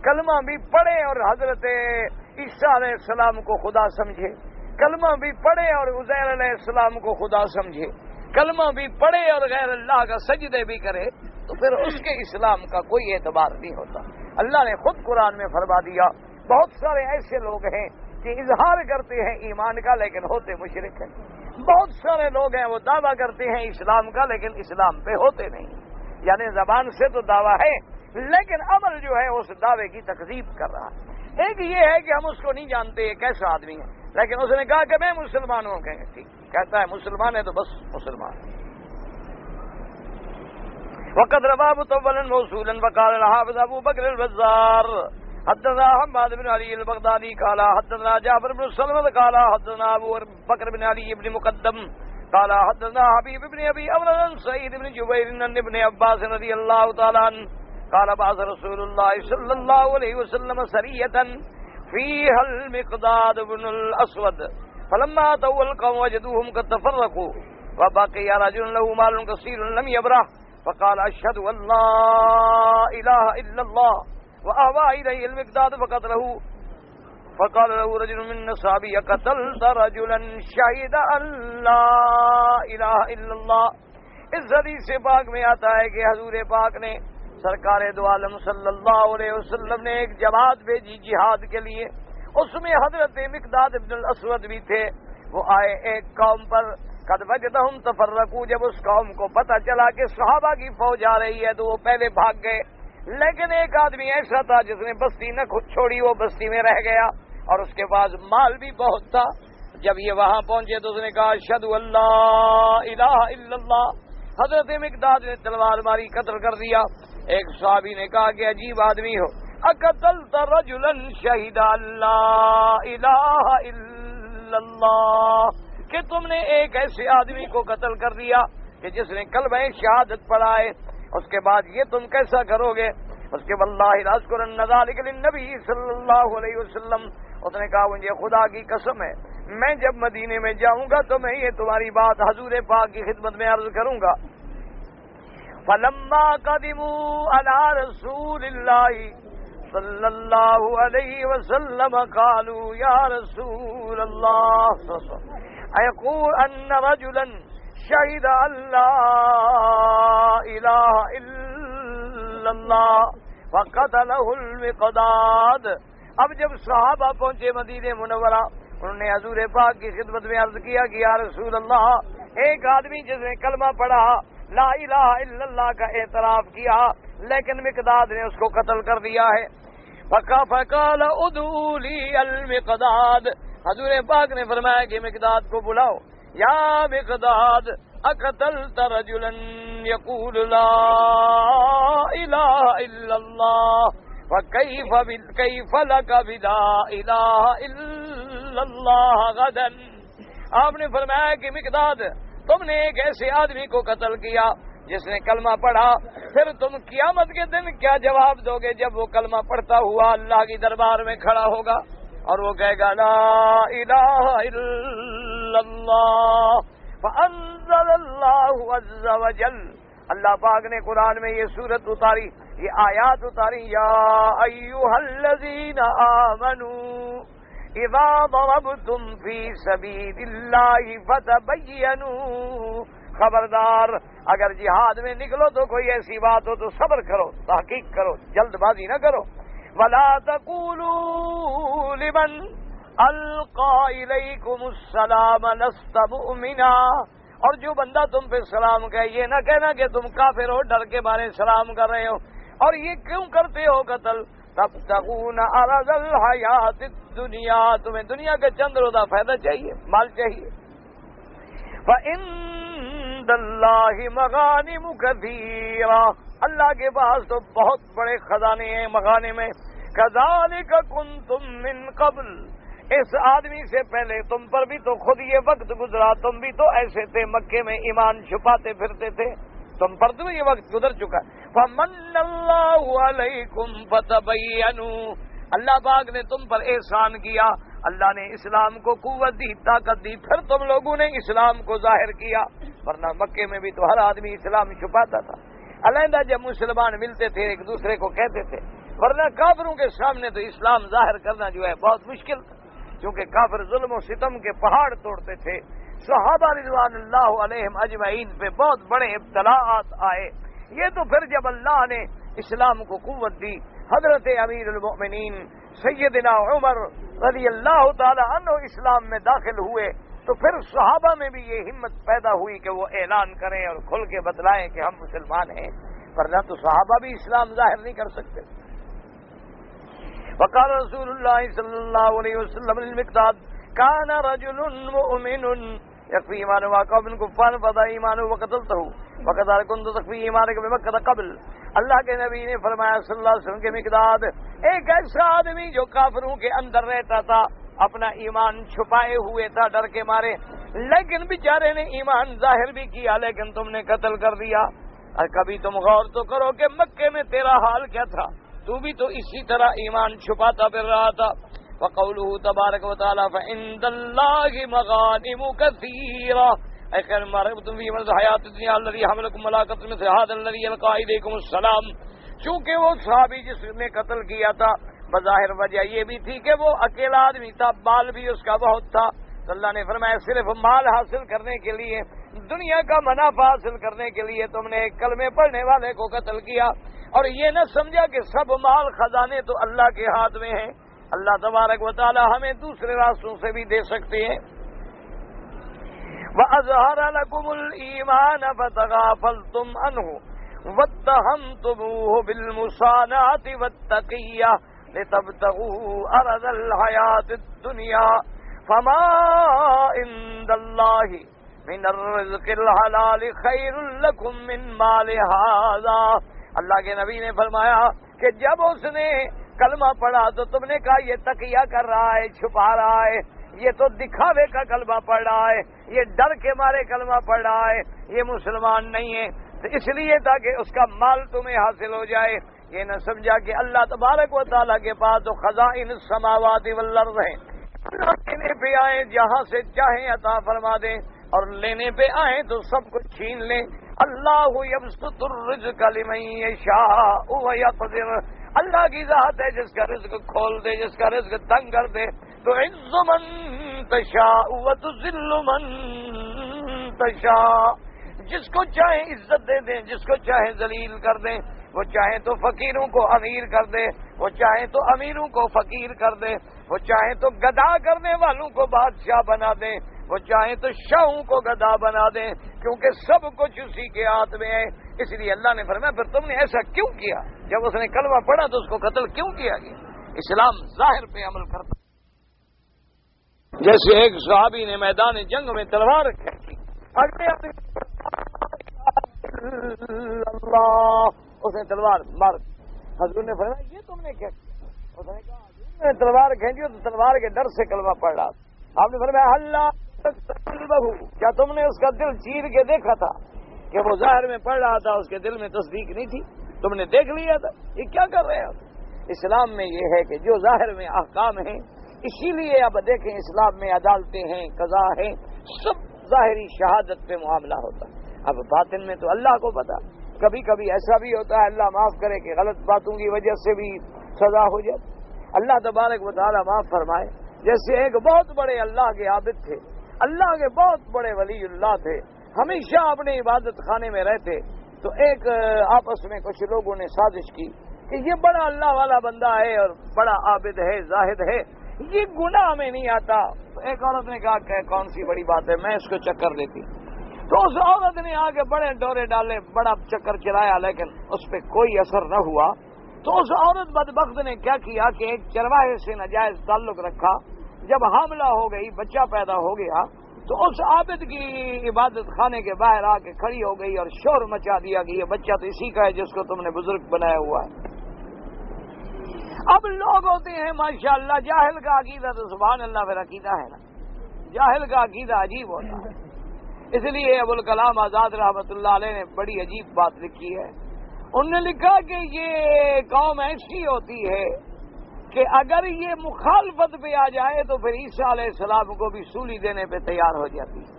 کلمہ بھی پڑھے اور حضرت عیسیٰ علیہ السلام کو خدا سمجھے، کلمہ بھی پڑھے اور عزیر علیہ السلام کو خدا سمجھے، کلمہ بھی پڑھے اور غیر اللہ کا سجدے بھی کرے، تو پھر اس کے اسلام کا کوئی اعتبار نہیں ہوتا۔ اللہ نے خود قرآن میں فرما دیا بہت سارے ایسے لوگ ہیں کہ اظہار کرتے ہیں ایمان کا لیکن ہوتے مشرک ہیں، بہت سارے لوگ ہیں وہ دعویٰ کرتے ہیں اسلام کا لیکن اسلام پہ ہوتے نہیں، یعنی زبان سے تو دعویٰ ہے لیکن عمل جو ہے اس دعوے کی تکذیب کر رہا ہے۔ ایک یہ ہے کہ ہم اس کو نہیں جانتے یہ کیسا آدمی ہے، لیکن اس نے کہا کہ میں مسلمان ہوں، کہیں ٹھیک کہتا ہے مسلمان ہے تو بس مسلمان ہے۔ وقد رواه مطولا موصولا وقال الحافظ ابو بکر البزار حدثنا حماد بن علي البغدادي قال حدثنا جعفر بن سلمة قال حدثنا ابو بکر بن علي بن مقدم قال حدثنا حبيب بن ابي امر عن سعيد بن جبير عن ابن عباس رضي الله تعالى عنه قال بعث رسول الله صلى الله عليه وسلم سرية فيها المقداد بن الاسود فلما اتوا القوم وجدوهم قد تفرقوا وبقي رجل له مال كثير لم يبرح فقال اشهد ان لا اله الا الله واوى اليه المقداد فقتله فقال له رجل من اصحابه قتلت رجلا شهد ان لا الہ الا اللہ۔ اس حدیث پاک میں آتا ہے کہ حضور پاک نے سرکار دو عالم صلی اللہ علیہ وسلم نے ایک جماعت بھیجی جہاد کے لیے، اس میں حضرت مقداد ابن الاسود بھی تھے۔ وہ آئے ایک قوم پر، قد وجدہم تفرقوا، جب اس قوم کو پتہ چلا کہ صحابہ کی فوج آ رہی ہے تو وہ پہلے بھاگ گئے، لیکن ایک آدمی ایسا تھا جس نے بستی نہ خود چھوڑی، وہ بستی میں رہ گیا اور اس کے پاس مال بھی بہت تھا۔ جب یہ وہاں پہنچے تو اس نے کہا اشہد ان لا الہ الا اللہ، حضرت مقداد نے تلوار ماری قتل کر دیا۔ ایک صحابی نے کہا کہ عجیب آدمی ہو، اقتلت رجلا شہد لا الہ الا اللہ، کہ تم نے ایک ایسے آدمی کو قتل کر دیا کہ جس نے کلمہ شہادت پڑھا ہے، اس کے بعد یہ تم کیسا کرو گے؟ اس کے واللہ لاذکرن ذلک للنبی صلی اللہ علیہ وسلم، اس نے کہا مجھے خدا کی قسم ہے میں جب مدینے میں جاؤں گا تو میں یہ تمہاری بات حضور پاک کی خدمت میں عرض کروں گا۔ فلما قدموا على رسول الله صلی اللہ علیہ وسلم قالوا یا رسول اللہ ایقول ان رجلا شہد ان لا الہ الا اللہ فقتلہ المقداد. اب جب صحابہ پہنچے مدینہ منورہ انہوں نے حضور پاک کی خدمت میں عرض کیا کہ یا رسول اللہ ایک آدمی جس نے کلمہ پڑھا لا الہ الا اللہ کا اعتراف کیا لیکن مقداد نے اس کو قتل کر دیا ہے. فقال ادعوا لی المقداد. حضور پاک نے فرمایا کہ مقداد کو بلاؤ. یا مقداد اقتلت رجلا یقول لا الہ الا اللہ وکیف لک بلا الہ الا اللہ غدا. آپ نے فرمایا کہ مقداد تم نے ایک ایسے آدمی کو قتل کیا جس نے کلمہ پڑھا, پھر تم قیامت کے دن کیا جواب دو گے جب وہ کلمہ پڑھتا ہوا اللہ کی دربار میں کھڑا ہوگا اور وہ کہے گا لا الہ الا اللہ. فانزل اللہ عز وجل, اللہ پاک نے قرآن میں یہ سورت اتاری, یہ آیات اتاری, یا ایھا الذین آمنوا اذا ضربتم فی سبیل اللہ فتبینوا, خبردار اگر جہاد میں نکلو تو کوئی ایسی بات ہو تو صبر کرو, تحقیق کرو, جلد بازی نہ کرو. ولا تقولوا لمن القى الیکم السلام لست مؤمنا, اور جو بندہ تم پہ سلام کہے یہ نہ کہنا کہ تم کافر ہو, ڈر کے مارے سلام کر رہے ہو. اور یہ کیوں کرتے ہو قتل؟ تبتغون عرض الحیات الدنیا, تمہیں دنیا کا چند روزہ فائدہ چاہیے, مال چاہیے. فَإِنَّ اللَّهِ مَغَانِمُ كَثِيرًا, اللہ کے پاس تو بہت بڑے خزانے ہیں مغانم میں. كَذَلِكَ كُنْتُم مِّن قَبْلُ, اس آدمی سے پہلے تم پر بھی تو خود یہ وقت گزرا, تم بھی تو ایسے تھے, مکے میں ایمان چھپاتے پھرتے تھے, تم پر تو یہ وقت گزر چکا. فَمَنَّ اللَّهُ عَلَيْكُمْ فَتَبَيَّنُوا, اللہ پاک نے تم پر احسان کیا, اللہ نے اسلام کو قوت دی, طاقت دی, پھر تم لوگوں نے اسلام کو ظاہر کیا, ورنہ مکے میں بھی تو ہر آدمی اسلام چھپاتا تھا. علیحدہ جب مسلمان ملتے تھے ایک دوسرے کو کہتے تھے, ورنہ کافروں کے سامنے تو اسلام ظاہر کرنا جو ہے بہت مشکل تھا, کیونکہ کافر ظلم و ستم کے پہاڑ توڑتے تھے. صحابہ رضوان اللہ علیہم اجمعین پہ بہت بڑے ابتلاءات آئے. یہ تو پھر جب اللہ نے اسلام کو قوت دی, حضرت امیر المؤمنین سیدنا عمر رضی اللہ تعالی عنہ اسلام میں داخل ہوئے, تو پھر صحابہ میں بھی یہ ہمت پیدا ہوئی کہ وہ اعلان کریں اور کھل کے بتلائیں کہ ہم مسلمان ہیں, ورنہ تو صحابہ بھی اسلام ظاہر نہیں کر سکتے. وقال رسول اللہ صلی اللہ علیہ وسلم للمقداد کان رجل مؤمن یکفی ایمانہ وقوم کفار فضا ایمانہ وقتلتہ وقذلک كنت تخفی ایمانک بمکہ قبل. اللہ کے نبی نے فرمایا صلی اللہ علیہ وسلم کے مقداد ایک ایسا آدمی جو کافروں کے اندر رہتا تھا, اپنا ایمان چھپائے ہوئے تھا ڈر کے مارے, لیکن بیچارے نے ایمان ظاہر بھی کیا لیکن تم نے قتل کر دیا. اور کبھی تم غور تو کرو کہ مکے میں تیرا حال کیا تھا, تو بھی تو اسی طرح ایمان چھپاتا پھر رہا تھا. وقوله تبارک و تعالی فعند اللہ مغانم کثیرہ اے خیر مرغتم فی مرض حیات الدنیا الذی حملکم ملاقۃ مثل هذا الذی یلقى الیکم السلام. چونکہ وہ صحابی جس نے قتل کیا تھا بظاہر وجہ یہ بھی تھی کہ وہ اکیلا آدمی تھا, مال بھی اس کا بہت تھا, تو اللہ نے فرمایا صرف مال حاصل کرنے کے لیے, دنیا کا منافع حاصل کرنے کے لیے تم نے ایک کلمے پڑھنے والے کو قتل کیا, اور یہ نہ سمجھا کہ سب مال خزانے تو اللہ کے ہاتھ میں ہیں. اللہ تبارک و تعالی ہمیں دوسرے راستوں سے بھی دے سکتے ہیں. وَأَظْهَرَ لَكُمُ الْإِيمَانَ فَتَغَافَلْتُمْ عَنْهُ وَاتَّهَمْتُمُوهُ بِالْمُصَانَعَةِ وَالتَّقِيَّةِ لِتَبْتَغُوا عَرَضَ الْحَيَاةِ الدُّنْيَا فَمَا عِندَ اللَّهِ مِنَ الرِّزْقِ الْحَلَالِ خَيْرٌ لَكُمْ مِنْ مَالِ هَذَا. اللہ کے نبی نے فرمایا کہ جب اس نے کلمہ پڑھا تو تم نے کہا یہ تقیہ کر رہا ہے, چھپا رہا ہے, یہ تو دکھاوے کا کلمہ پڑھ رہا ہے, یہ ڈر کے مارے کلمہ پڑھ رہا ہے, یہ مسلمان نہیں ہے. تو اس لیے تاکہ اس کا مال تمہیں حاصل ہو جائے, یہ نہ سمجھا کہ اللہ تبارک و تعالیٰ کے پاس تو خزائن السماوات والارض ہیں, لینے پہ آئیں جہاں سے چاہیں عطا فرما دیں, اور لینے پہ آئیں تو سب کچھ چھین لیں. اللہ یبسط الرزق لمن یشاء ویقدر، اللہ کی ذات ہے جس کا رزق کھول دے، جس کا رزق تنگ کر دے. تو عز من تشاء وتذل من تشاء، جس کو چاہے عزت دے دیں، جس کو چاہے ذلیل کر دیں. وہ چاہے تو فقیروں کو امیر کر دے، وہ چاہے تو امیروں کو فقیر کر دے، وہ چاہے تو گدا کرنے والوں کو بادشاہ بنا دے، وہ چاہے تو شاہوں کو گدا بنا دیں، کیونکہ سب کچھ اسی کے ہاتھ میں ہے. اس لیے اللہ نے فرمایا پھر تم نے ایسا کیوں کیا؟ جب اس نے کلمہ پڑھا تو اس کو قتل کیوں کیا گیا؟ اسلام ظاہر پہ عمل کرتا. جیسے ایک صحابی نے میدان جنگ میں تلوار کھینچی، اللہ، اس نے تلوار مار. حضور نے فرمایا یہ تم نے کیا کیا؟ اس نے کہا حضور نے تلوار کھینچی تو تلوار کے ڈر سے کلمہ پڑھ رہا. آپ نے فرمایا اللہ، کیا تم نے اس کا دل چیر کے دیکھا تھا کہ وہ ظاہر میں پڑھ رہا تھا، اس کے دل میں تصدیق نہیں تھی؟ تم نے دیکھ لیا تھا یہ کیا کر رہے ہو؟ اسلام میں یہ ہے کہ جو ظاہر میں احکام ہیں، اسی لیے اب دیکھیں اسلام میں عدالتیں ہیں، قضا ہیں، سب ظاہری شہادت پہ معاملہ ہوتا. اب باطن میں تو اللہ کو پتا. کبھی کبھی ایسا بھی ہوتا ہے، اللہ معاف کرے کہ غلط باتوں کی وجہ سے بھی سزا ہو جائے. اللہ تبارک و تعالی معاف فرمائے. جیسے ایک بہت بڑے اللہ کے عابد تھے، اللہ کے بہت بڑے ولی اللہ تھے، ہمیشہ اپنے عبادت خانے میں رہتے. تو ایک آپس میں کچھ لوگوں نے سازش کی کہ یہ بڑا اللہ والا بندہ ہے اور بڑا عابد ہے، زاہد ہے، یہ گناہ میں نہیں آتا. تو ایک عورت نے کہا کہ کون سی بڑی بات ہے، میں اس کو چکر دیتی. تو اس عورت نے آگے بڑے ڈورے ڈالے، بڑا چکر چلایا، لیکن اس پہ کوئی اثر نہ ہوا. تو اس عورت بدبخت نے کیا کیا کہ ایک چرواہے سے ناجائز تعلق رکھا. جب حاملہ ہو گئی، بچہ پیدا ہو گیا، تو اس عابد کی عبادت خانے کے باہر آ کے کھڑی ہو گئی اور شور مچا دیا کہ یہ بچہ تو اسی کا ہے جس کو تم نے بزرگ بنایا ہوا ہے. اب لوگ ہوتے ہیں ماشاءاللہ، جاہل کا عقیدہ تو سبحان اللہ پھر عقیدہ ہے نا، جاہل کا عقیدہ عجیب ہوتا ہے. اس لیے ابوالکلام آزاد رحمۃ اللہ علیہ نے بڑی عجیب بات لکھی ہے. انہوں نے لکھا کہ یہ قوم ایسی ہوتی ہے کہ اگر یہ مخالفت پہ آ جائے تو پھر عیسیٰ علیہ السلام کو بھی سولی دینے پہ تیار ہو جاتی ہے،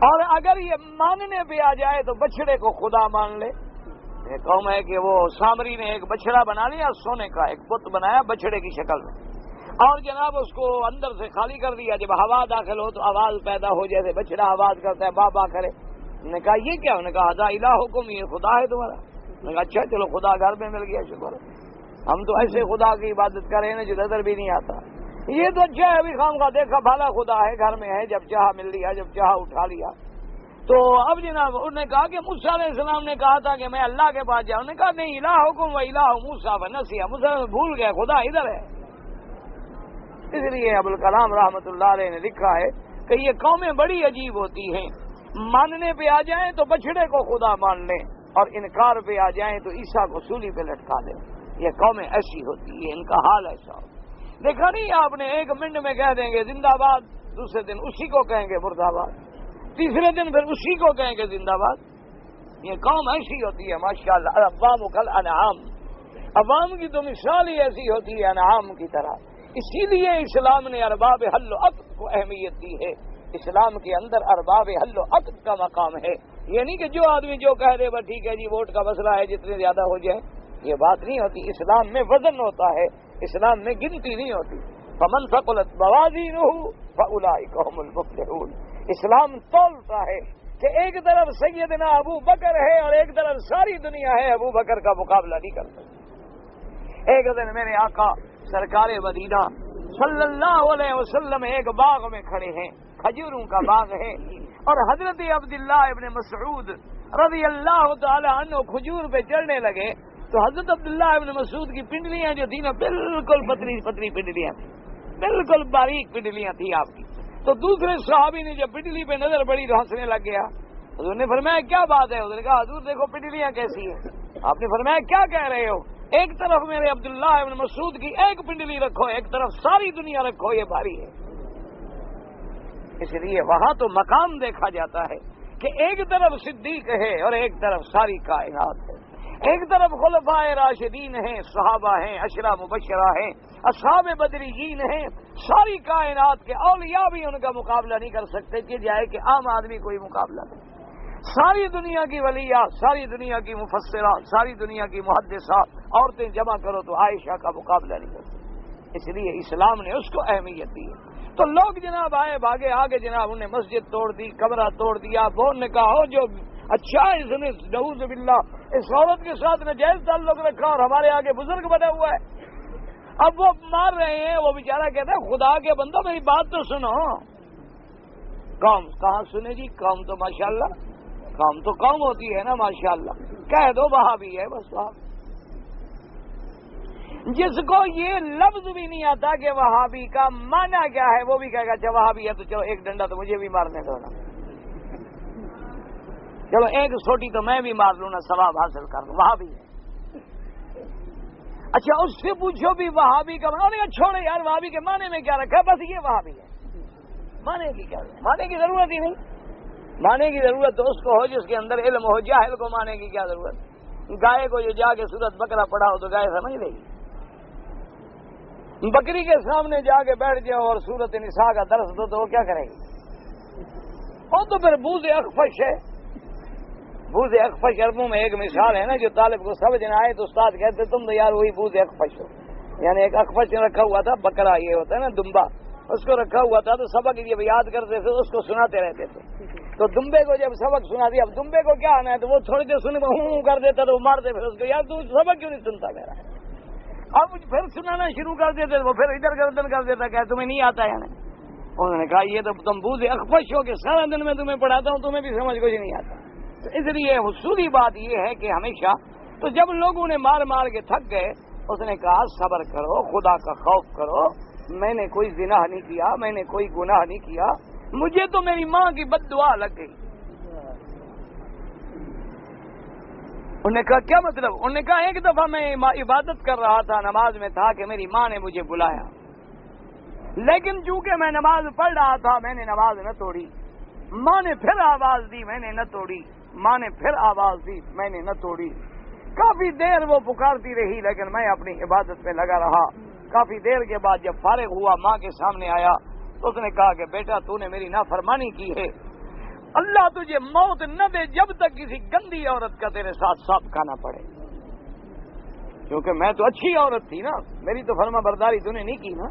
اور اگر یہ ماننے پہ آ جائے تو بچڑے کو خدا مان لے. یہ قوم ہے کہ وہ سامری نے ایک بچڑا بنا لیا، سونے کا ایک بت بنایا بچڑے کی شکل میں، اور جناب اس کو اندر سے خالی کر دیا. جب ہوا داخل ہو تو آواز پیدا ہو، جیسے بچڑا آواز کرتا ہے بابا کرے. نے کہا یہ کیا؟ انہوں نے کہا ذا الہکم، یہ خدا ہے تمہارا. نے کہا اچھا چلو خدا گھر میں مل گیا، شکر. ہم تو ایسے خدا کی عبادت کر رہے ہیں جو نظر بھی نہیں آتا. یہ تو اچھا ہے، ابھی خام کا دیکھا بھالا خدا ہے، گھر میں ہے، جب چاہا مل لیا، جب چاہا اٹھا لیا. تو اب جناب انہوں نے کہا کہ موسیٰ علیہ السلام نے کہا تھا کہ میں اللہ کے پاس جاؤں. نے کہا نہیں، الہکم و الہ موسیٰ ونسیٰ، موسیٰ بھول گئے، خدا ادھر ہے. اس لیے ابوالکلام رحمۃ اللہ علیہ نے لکھا ہے کہ یہ قومیں بڑی عجیب ہوتی ہیں، ماننے پہ آ جائیں تو بچڑے کو خدا مان لیں، اور انکار پہ آ جائیں تو عیسیٰ کو سولی پہ لٹکا دیں. یہ قومیں ایسی ہوتی ہیں، ان کا حال ایسا ہو. دیکھا نہیں آپ نے، ایک منٹ میں کہہ دیں گے زندہ باد، دوسرے دن اسی کو کہیں گے مرد آباد، تیسرے دن پھر اسی کو کہیں گے زندہ باد. یہ قوم ایسی ہوتی ہے ماشاءاللہ. العوام کالانعام، عوام کی تو مثال ہی ایسی ہوتی ہے انعام کی طرح. اسی لیے اسلام نے ارباب حل و عقد کو اہمیت دی ہے. اسلام کے اندر ارباب حل و عقد کا مقام ہے. یہ نہیں کہ جو آدمی جو کہہ دے بس ٹھیک ہے جی ووٹ کا مسئلہ ہے جتنے زیادہ ہو جائیں، یہ بات نہیں ہوتی. اسلام میں وزن ہوتا ہے، اسلام میں گنتی نہیں ہوتی. فمن ثقلت موازینہ فاولئک هم المفلحون. اسلام تولتا ہے کہ ایک طرف سیدنا ابو بکر ہے اور ایک طرف ساری دنیا ہے، ابو بکر کا مقابلہ نہیں کر سکتے. ایک دن میرے آقا سرکار مدینہ صلی اللہ علیہ وسلم ایک باغ میں کھڑے ہیں، کھجوروں کا باغ ہے، اور حضرت عبداللہ ابن مسعود رضی اللہ تعالی عنہ کھجور پہ چڑھنے لگے. تو حضرت عبداللہ ابن مسعود کی پنڈلیاں جو تھیں نا بالکل پتلی پتلی پنڈلیاں تھیں، بالکل باریک پنڈلیاں تھیں آپ کی. تو دوسرے صحابی نے جب پنڈلی پہ نظر پڑی تو ہنسنے لگ گیا. حضور نے فرمایا کیا بات ہے؟ حضور نے کہا حضور دیکھو پنڈلیاں کیسی ہیں. آپ نے فرمایا کیا کہہ رہے ہو؟ ایک طرف میرے عبداللہ ابن مسعود کی ایک پنڈلی رکھو، ایک طرف ساری دنیا رکھو، یہ بھاری ہے. اس لیے وہاں تو مقام دیکھا جاتا ہے کہ ایک طرف صدیق ہے اور ایک طرف ساری کائنات ہے. ایک طرف خلفائے راشدین ہیں، صحابہ ہیں، عشرہ مبشرہ ہیں، اصحاب بدریین ہیں. ساری کائنات کے اولیاء بھی ان کا مقابلہ نہیں کر سکتے کہ جائے کہ عام آدمی کوئی مقابلہ نہیں. ساری دنیا کی ولیات، ساری دنیا کی مفسرات، ساری دنیا کی محدثات عورتیں جمع کرو تو عائشہ کا مقابلہ نہیں کرتی. اس لیے اسلام نے اس کو اہمیت دی ہے. تو لوگ جناب آئے بھاگے آگے، جناب انہیں مسجد توڑ دی، کمرہ توڑ دیا. وہ نے کہا ہو جو اچھا اس نے نعوذ باللہ اس عورت کے ساتھ ناجائز تعلق رکھا اور ہمارے آگے بزرگ بنا ہوا ہے. اب وہ مار رہے ہیں. وہ بیچارہ کہتا ہے خدا کے بندو میری بات تو سنو. قوم کہاں سنے جی؟ قوم تو ماشاءاللہ، قوم تو قوم ہوتی ہے نا ماشاءاللہ. کہہ دو وہابی ہے بس. وہاں جس کو یہ لفظ بھی نہیں آتا کہ وہابی کا معنی کیا ہے، وہ بھی کہے گا اچھا وہابی ہے تو چلو ایک ڈنڈا تو مجھے بھی مارنے دو نا، چلو ایک سوٹی تو میں بھی مار لوں نا، ثواب حاصل کر لوں. وہابی ہے. اچھا اس سے پوچھو بھی وہابی کا معنی، چھوڑے یار وہابی کے معنی میں کیا رکھا، بس یہ وہابی ہے. معنی کی کیا معنی کی ضرورت ہی نہیں. معنی کی ضرورت تو اس کو ہو جس کے اندر علم ہو. جاہل کو معنی کی کیا ضرورت؟ گائے کو جو جا کے سورت بکرا پڑھاؤ تو گائے سمجھ لے گی. بکری کے سامنے جا کے بیٹھ جاؤ اور سورت نساء کا درس دو تو وہ کیا کرے گی؟ وہ تو پھر بوز اخفش ہے. بوز اخفش عربوں میں ایک مثال ہے نا، جو طالب کو سمجھ نہ آئے تو استاد کہتے تم تو یار وہی بوز اخفش ہو. یعنی ایک اخفش رکھا ہوا تھا، بکرا یہ ہوتا ہے نا دمبا، اس کو رکھا ہوا تھا تو سبق جب یاد کرتے تھے اس کو سناتے رہتے تھے. تو دمبے کو جب سبق سنا دیا، اب دمبے کو کیا آنا ہے تو وہ تھوڑی دیر سنے ہوں کر دیتا تو وہ مارتے پھر اس کو، یار تو سبق کیوں نہیں سنتا میرا. اب پھر سنانا شروع کر دیتے وہ پھر ادھر گردن کر دیتا کہ تمہیں نہیں آتا ہے. انہوں نے کہا یہ تو تم بوز اخفش ہو کہ سارا دن میں تمہیں پڑھاتا ہوں تمہیں بھی سمجھ کچھ نہیں آتا. تو اس لیے اصولی بات یہ ہے کہ ہمیشہ تو جب لوگوں نے مار مار کے تھک گئے، اس نے کہا صبر کرو، خدا کا خوف کرو. میں نے کوئی زنا نہیں کیا، میں نے کوئی گناہ نہیں کیا، مجھے تو میری ماں کی بد دعا لگ گئی. انہوں نے کہا کیا مطلب؟ انہوں نے کہا ایک دفعہ میں عبادت کر رہا تھا، نماز میں تھا کہ میری ماں نے مجھے بلایا، لیکن چونکہ میں نماز پڑھ رہا تھا میں نے نماز نہ توڑی. ماں نے پھر آواز دی، میں نے نہ توڑی. ماں نے پھر آواز دی، میں نے نہ توڑی. کافی دیر وہ پکارتی رہی لیکن میں اپنی عبادت میں لگا رہا. کافی دیر کے بعد جب فارغ ہوا ماں کے سامنے آیا تو اس نے کہا کہ بیٹا تو نے میری نافرمانی کی ہے، اللہ تجھے موت نہ دے جب تک کسی گندی عورت کا تیرے ساتھ سانپ کھانا پڑے. کیونکہ میں تو اچھی عورت تھی نا، میری تو فرما برداری تو نے نہیں کی نا،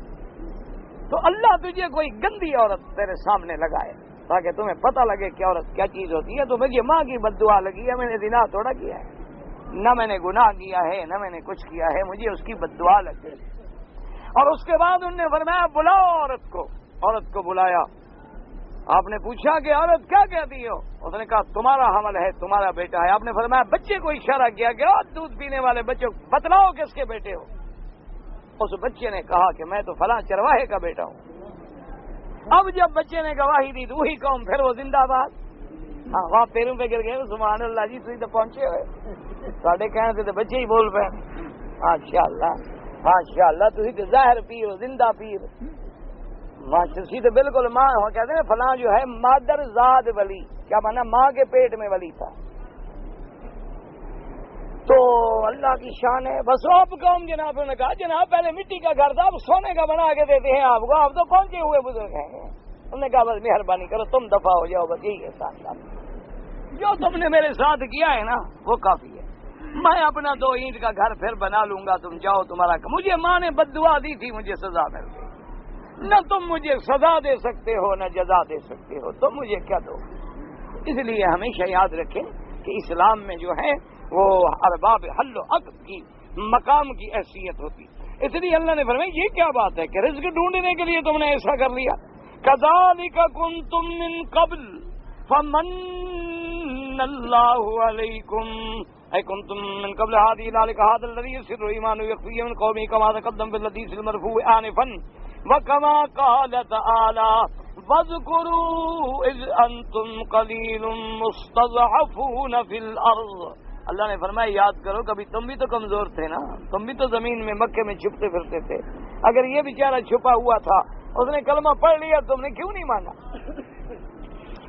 تو اللہ تجھے کوئی گندی عورت تیرے سامنے لگائے تاکہ تمہیں پتہ لگے کہ عورت کیا چیز ہوتی ہے. تو مجھے ماں کی بد دعا لگی ہے، میں نے زنا تھوڑا کیا ہے، نہ میں نے گناہ کیا ہے، نہ میں نے کچھ کیا ہے، مجھے اس کی بد دعا لگ گئی. اور اس کے بعد انہوں نے فرمایا بلاؤ عورت کو. عورت کو بلایا. آپ نے پوچھا کہ عورت کیا کہتی ہو؟ اس نے کہا تمہارا حمل ہے، تمہارا بیٹا ہے. آپ نے فرمایا بچے کو اشارہ کیا کہ دودھ پینے والے بچے کو بتلاؤ کس کے بیٹے ہو. اس بچے نے کہا کہ میں تو فلاں چرواہے کا بیٹا ہوں. اب جب بچے نے گواہی دی تو وہی قوم پھر وہ زندہ باد. ہاں وہاں پیروں پہ گر گئے سبحان اللہ جی تھی تو پہنچے ہوئے ساڑھے کہنے سے تو بچے ہی بول پہ. ماشاء اللہ ماشاء اللہ تھی تو ظاہر پیر زندہ پیر. ماشاء تو بالکل ماں ہو کہتے ہیں فلاں جو ہے مادر زاد ولی، کیا مانا ماں کے پیٹ میں ولی تھا. تو اللہ کی شان ہے. بس آپ قوم جناب نے کہا جناب پہلے مٹی کا گھر تھا اب سونے کا بنا کے دیتے ہیں آپ کو، آپ تو پہنچے ہوئے بزرگ ہیں. انہوں نے کہا بس مہربانی کرو تم دفع ہو جاؤ، بس یہی ہے ساتھ جو تم نے میرے ساتھ کیا ہے نا وہ کافی ہے. میں اپنا 2 اینٹ کا گھر پھر بنا لوں گا، تم جاؤ تمہارا. مجھے ماں نے بد دعا دی تھی، مجھے سزا مل گئی. نہ تم مجھے سزا دے سکتے ہو نہ جزا دے سکتے ہو، تم مجھے کیا دو. اس لیے ہمیشہ یاد رکھیں کہ اسلام میں جو ہے وہ ارباب حل و عقد کی مقام کی حیثیت ہوتی. اس لیے اللہ نے فرمایا یہ کیا بات ہے کہ رزق ڈھونڈنے کے لیے تم نے ایسا کر لیا. کذالک کنتم من قبل فمن اللہ علیکم اے کنتم من قبل هذا الذي يسر ایمان یکفی من قومی کما تقدم بالحدیث المرفوع آنفا وکما قال تعالی وَاذْكُرُوا إِذْ أَنْتُمْ قَلِيلٌ مُسْتَضْعَفُونَ فِي الْأَرْضِ. اللہ نے فرمایا یاد کرو کبھی تم بھی تو کمزور تھے نا، تم بھی تو زمین میں مکے میں چھپتے پھرتے تھے. اگر یہ بیچارہ چھپا ہوا تھا اس نے کلمہ پڑھ لیا تم نے کیوں نہیں مانا.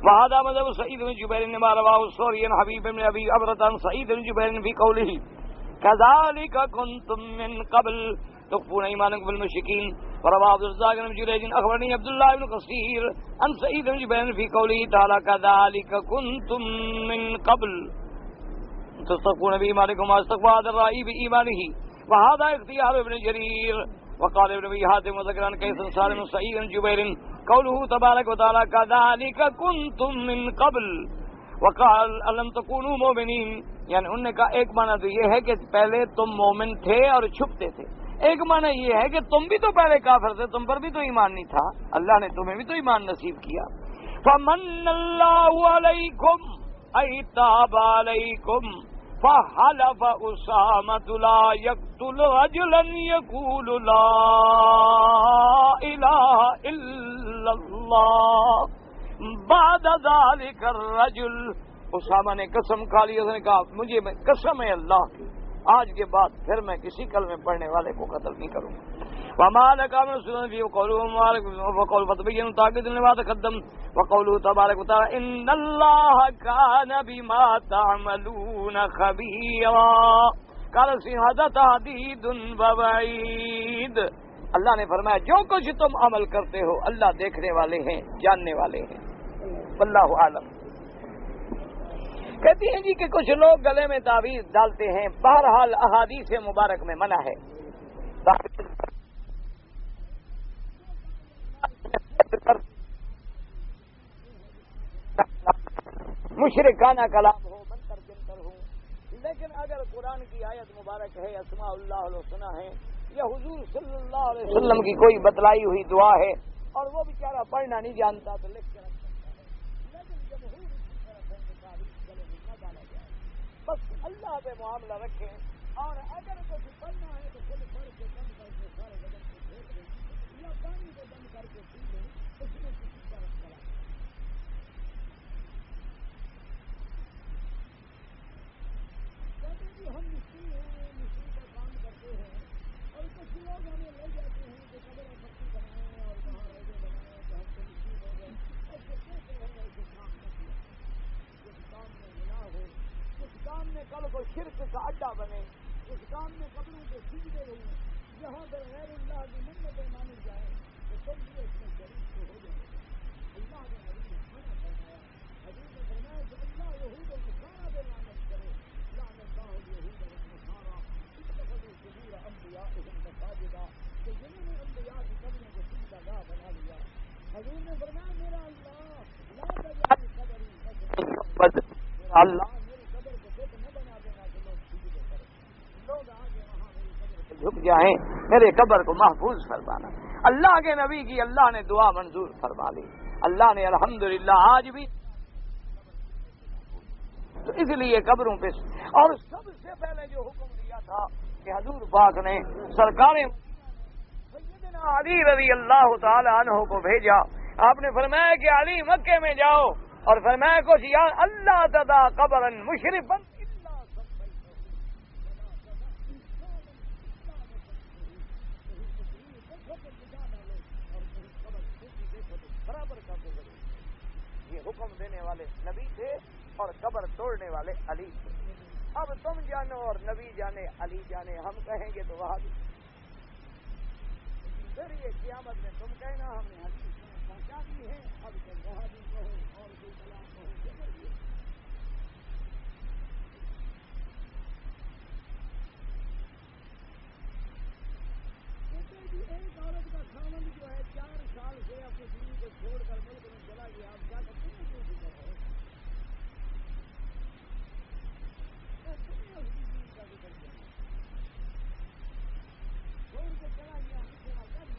وهذا مذهب سعيد بن جبير ما رواه الثوري عن حبيب بن ابي عبرة عن سعيد بن جبير في قوله كذلك كنتم من قبل تخفون ايمانكم بالمشركين وروى عبد الرزاق بن جريج اخبرني عبد الله بن قصير عن سعيد بن جبير في قوله تعالى كذلك كنتم من قبل تستغفرون بإيمانكم واستغفر هذا الرأي بإيمانه وهذا اختيار ابن جرير. وقال ابن ابي حاتم وذكر عن قيس سالم سعيد بن جبير قوله تبارك وتعالى كذلك كنتم من قبل وقال الم تكونوا مؤمنين، یعنی انہوں نے کہا ایک معنی تو یہ ہے کہ پہلے تم مومن تھے اور چھپتے تھے، ایک معنی یہ ہے کہ تم بھی تو پہلے کافر تھے، تم پر بھی تو ایمان نہیں تھا، اللہ نے تمہیں بھی تو ایمان نصیب کیا. فمن اللہ علیکم ای تاب علیکم فحلف اسامۃ لا یقتل رجلا یقول لا الہ الا اللہ بعد ذلک الرجل. اسامہ نے قسم کھا لی، اس نے کہا مجھے قسم ہے اللہ کی آج کے بعد پھر میں کسی کلمے پڑھنے والے کو قتل نہیں کروں گا. وما لك من سنن في وقول فتبين تاكد لما تقدم وقوله تبارك وتعالى ان الله كان بما تعملون خبيرا قال هذا تهديد ووعيد. اللہ نے فرمایا جو کچھ تم عمل کرتے ہو اللہ دیکھنے والے ہیں، جاننے والے ہیں. واللہ عالم. کہتی ہیں جی کہ کچھ لوگ گلے میں تعویذ ڈالتے ہیں، بہرحال احادیث مبارک میں منع ہے. مشرکانہ کلام ہو، منتر جنتر ہو، لیکن اگر قرآن کی آیت مبارک ہے، اسماء اللہ الحسنی ہے، یا حضور صلی اللہ علیہ وسلم کی کوئی بتلائی ہوئی دعا ہے اور وہ بیچارہ پڑھنا نہیں جانتا تو لکھ کے رکھ سکتا ہے، لیکن جمہور کی طرف ہے کہ تعویذ گلے میں نہ ڈالا جائے، بس اللہ پہ معاملہ رکھیں. اور اگر کچھ پڑھنا ہے تو خود پڑھ کے دم کر کے سارے بدن کو پھینک دیں یا پانی کو دم کر کے پی لیں، اس میں کسی کا رکھ چلا. کہتے ہیں کہ ہم مستری ہیں، مستری کا کام کرتے ہیں اور کچھ لوگ ہمیں لے جاتے ہیں کہ قبر اور پٹی بنائیں اور وہاں روزے بنائیں کہ ہم تو مستری ہو گئے. ایسے کیسے ہو گئے؟ ایسے کام نہ کیا. جس کام میں گناہ ہو، جس کام میں کل کو شرک کا اڈا بنے، اس کام میں قبروں کے سجدے ہوں، جہاں پر غیر اللہ کی منتیں مانی جائیں تو تم بھی اس میں شریک تو ہو جائیں. اللہ نے نبی نے منع فرمایا. حضور نے فرمایا کہ اللہ یہود و نصارہ پہ لعنت کرے. لعن اللہ الیہود والنصارى اتخذوا قبور انبیائہم مساجدا، کہ جنہوں نے انبیاء کی قبروں کو سجدہ گاہ بنا لیا. حضور نے فرمایا میرا اللہ لا تجعل قبری مسجدا، اللہ میری قبر کو بیت نہ بنا دینا کہ لوگ سجدے کریں، لوگ آگے وہاں میری قبر کو جھک جائیں، میرے قبر کو محفوظ فرمانا. اللہ کے نبی کی اللہ نے دعا منظور فرما لی. اللہ نے الحمدللہ آج بھی تو اس لیے قبروں پہ. اور سب سے پہلے جو حکم دیا تھا کہ حضور پاک نے سرکار سیدنا علی رضی اللہ تعالی عنہ کو بھیجا. آپ نے فرمایا کہ علی مکے میں جاؤ اور فرمایا کچھ یا اللہ تدا قبرا مشرفا الا برابر کا یہ حکم دینے والے نبی تھے اور قبر توڑنے والے علی تھے. اب تم جانو اور نبی جانے علی جانے، ہم کہیں گے تو وہاں پھر یہ قیامت میں تم کہنا ہم نے حدیث پہنچا دی ہے، اب تم وہاں بھی کہو اور کوئی کلام کہو. ایک عورت کا خاوند جو ہے 4 سال سے اپنی بیوی کو چھوڑ کر ملک میں چلا گیا، آپ کیا کرتے ہیں؟ کیوں فکر ہے تمہیں اس کی بیوی کا ذکر کیا چھوڑ کے چلا گیا،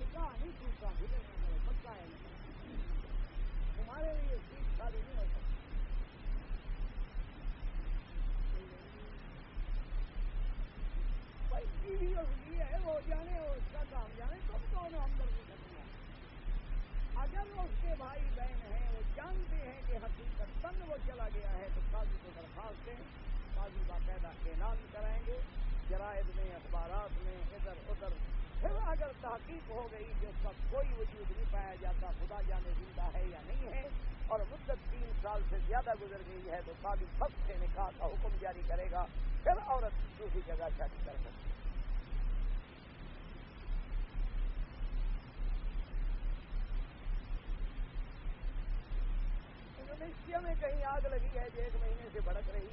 نکاح نہیں ٹوٹا، فکر نہ کرو، پکا ہے نکاح تمہارے لیے ٹھیک شادی نہیں ہو سکتی. بھائی بیوی اس لیے ہے وہ جانے وہ اس کا کام جانے، تم کون ہمدردی کرنا. اگر اس کے بھائی بہن ہیں وہ جانتے ہیں کہ حقیقت تن وہ چلا گیا ہے تو قاضی کو درخواست دیں، قاضی باقاعدہ اعلان کرائیں گے جرائد میں، اخبارات میں، ادھر ادھر. پھر اگر تحقیق ہو گئی کہ اس کا کوئی وجود نہیں پایا جاتا، خدا جانے زندہ ہے یا نہیں ہے، اور مدت 3 سال سے زیادہ گزر گئی ہے تو قاضی فسخ سے نکاح کا حکم جاری کرے گا. پھر عورت دوسری جگہ شادی کر سکتی. ایشیا میں کہیں آگ لگی ہے جو 1 مہینے سے بھڑک رہی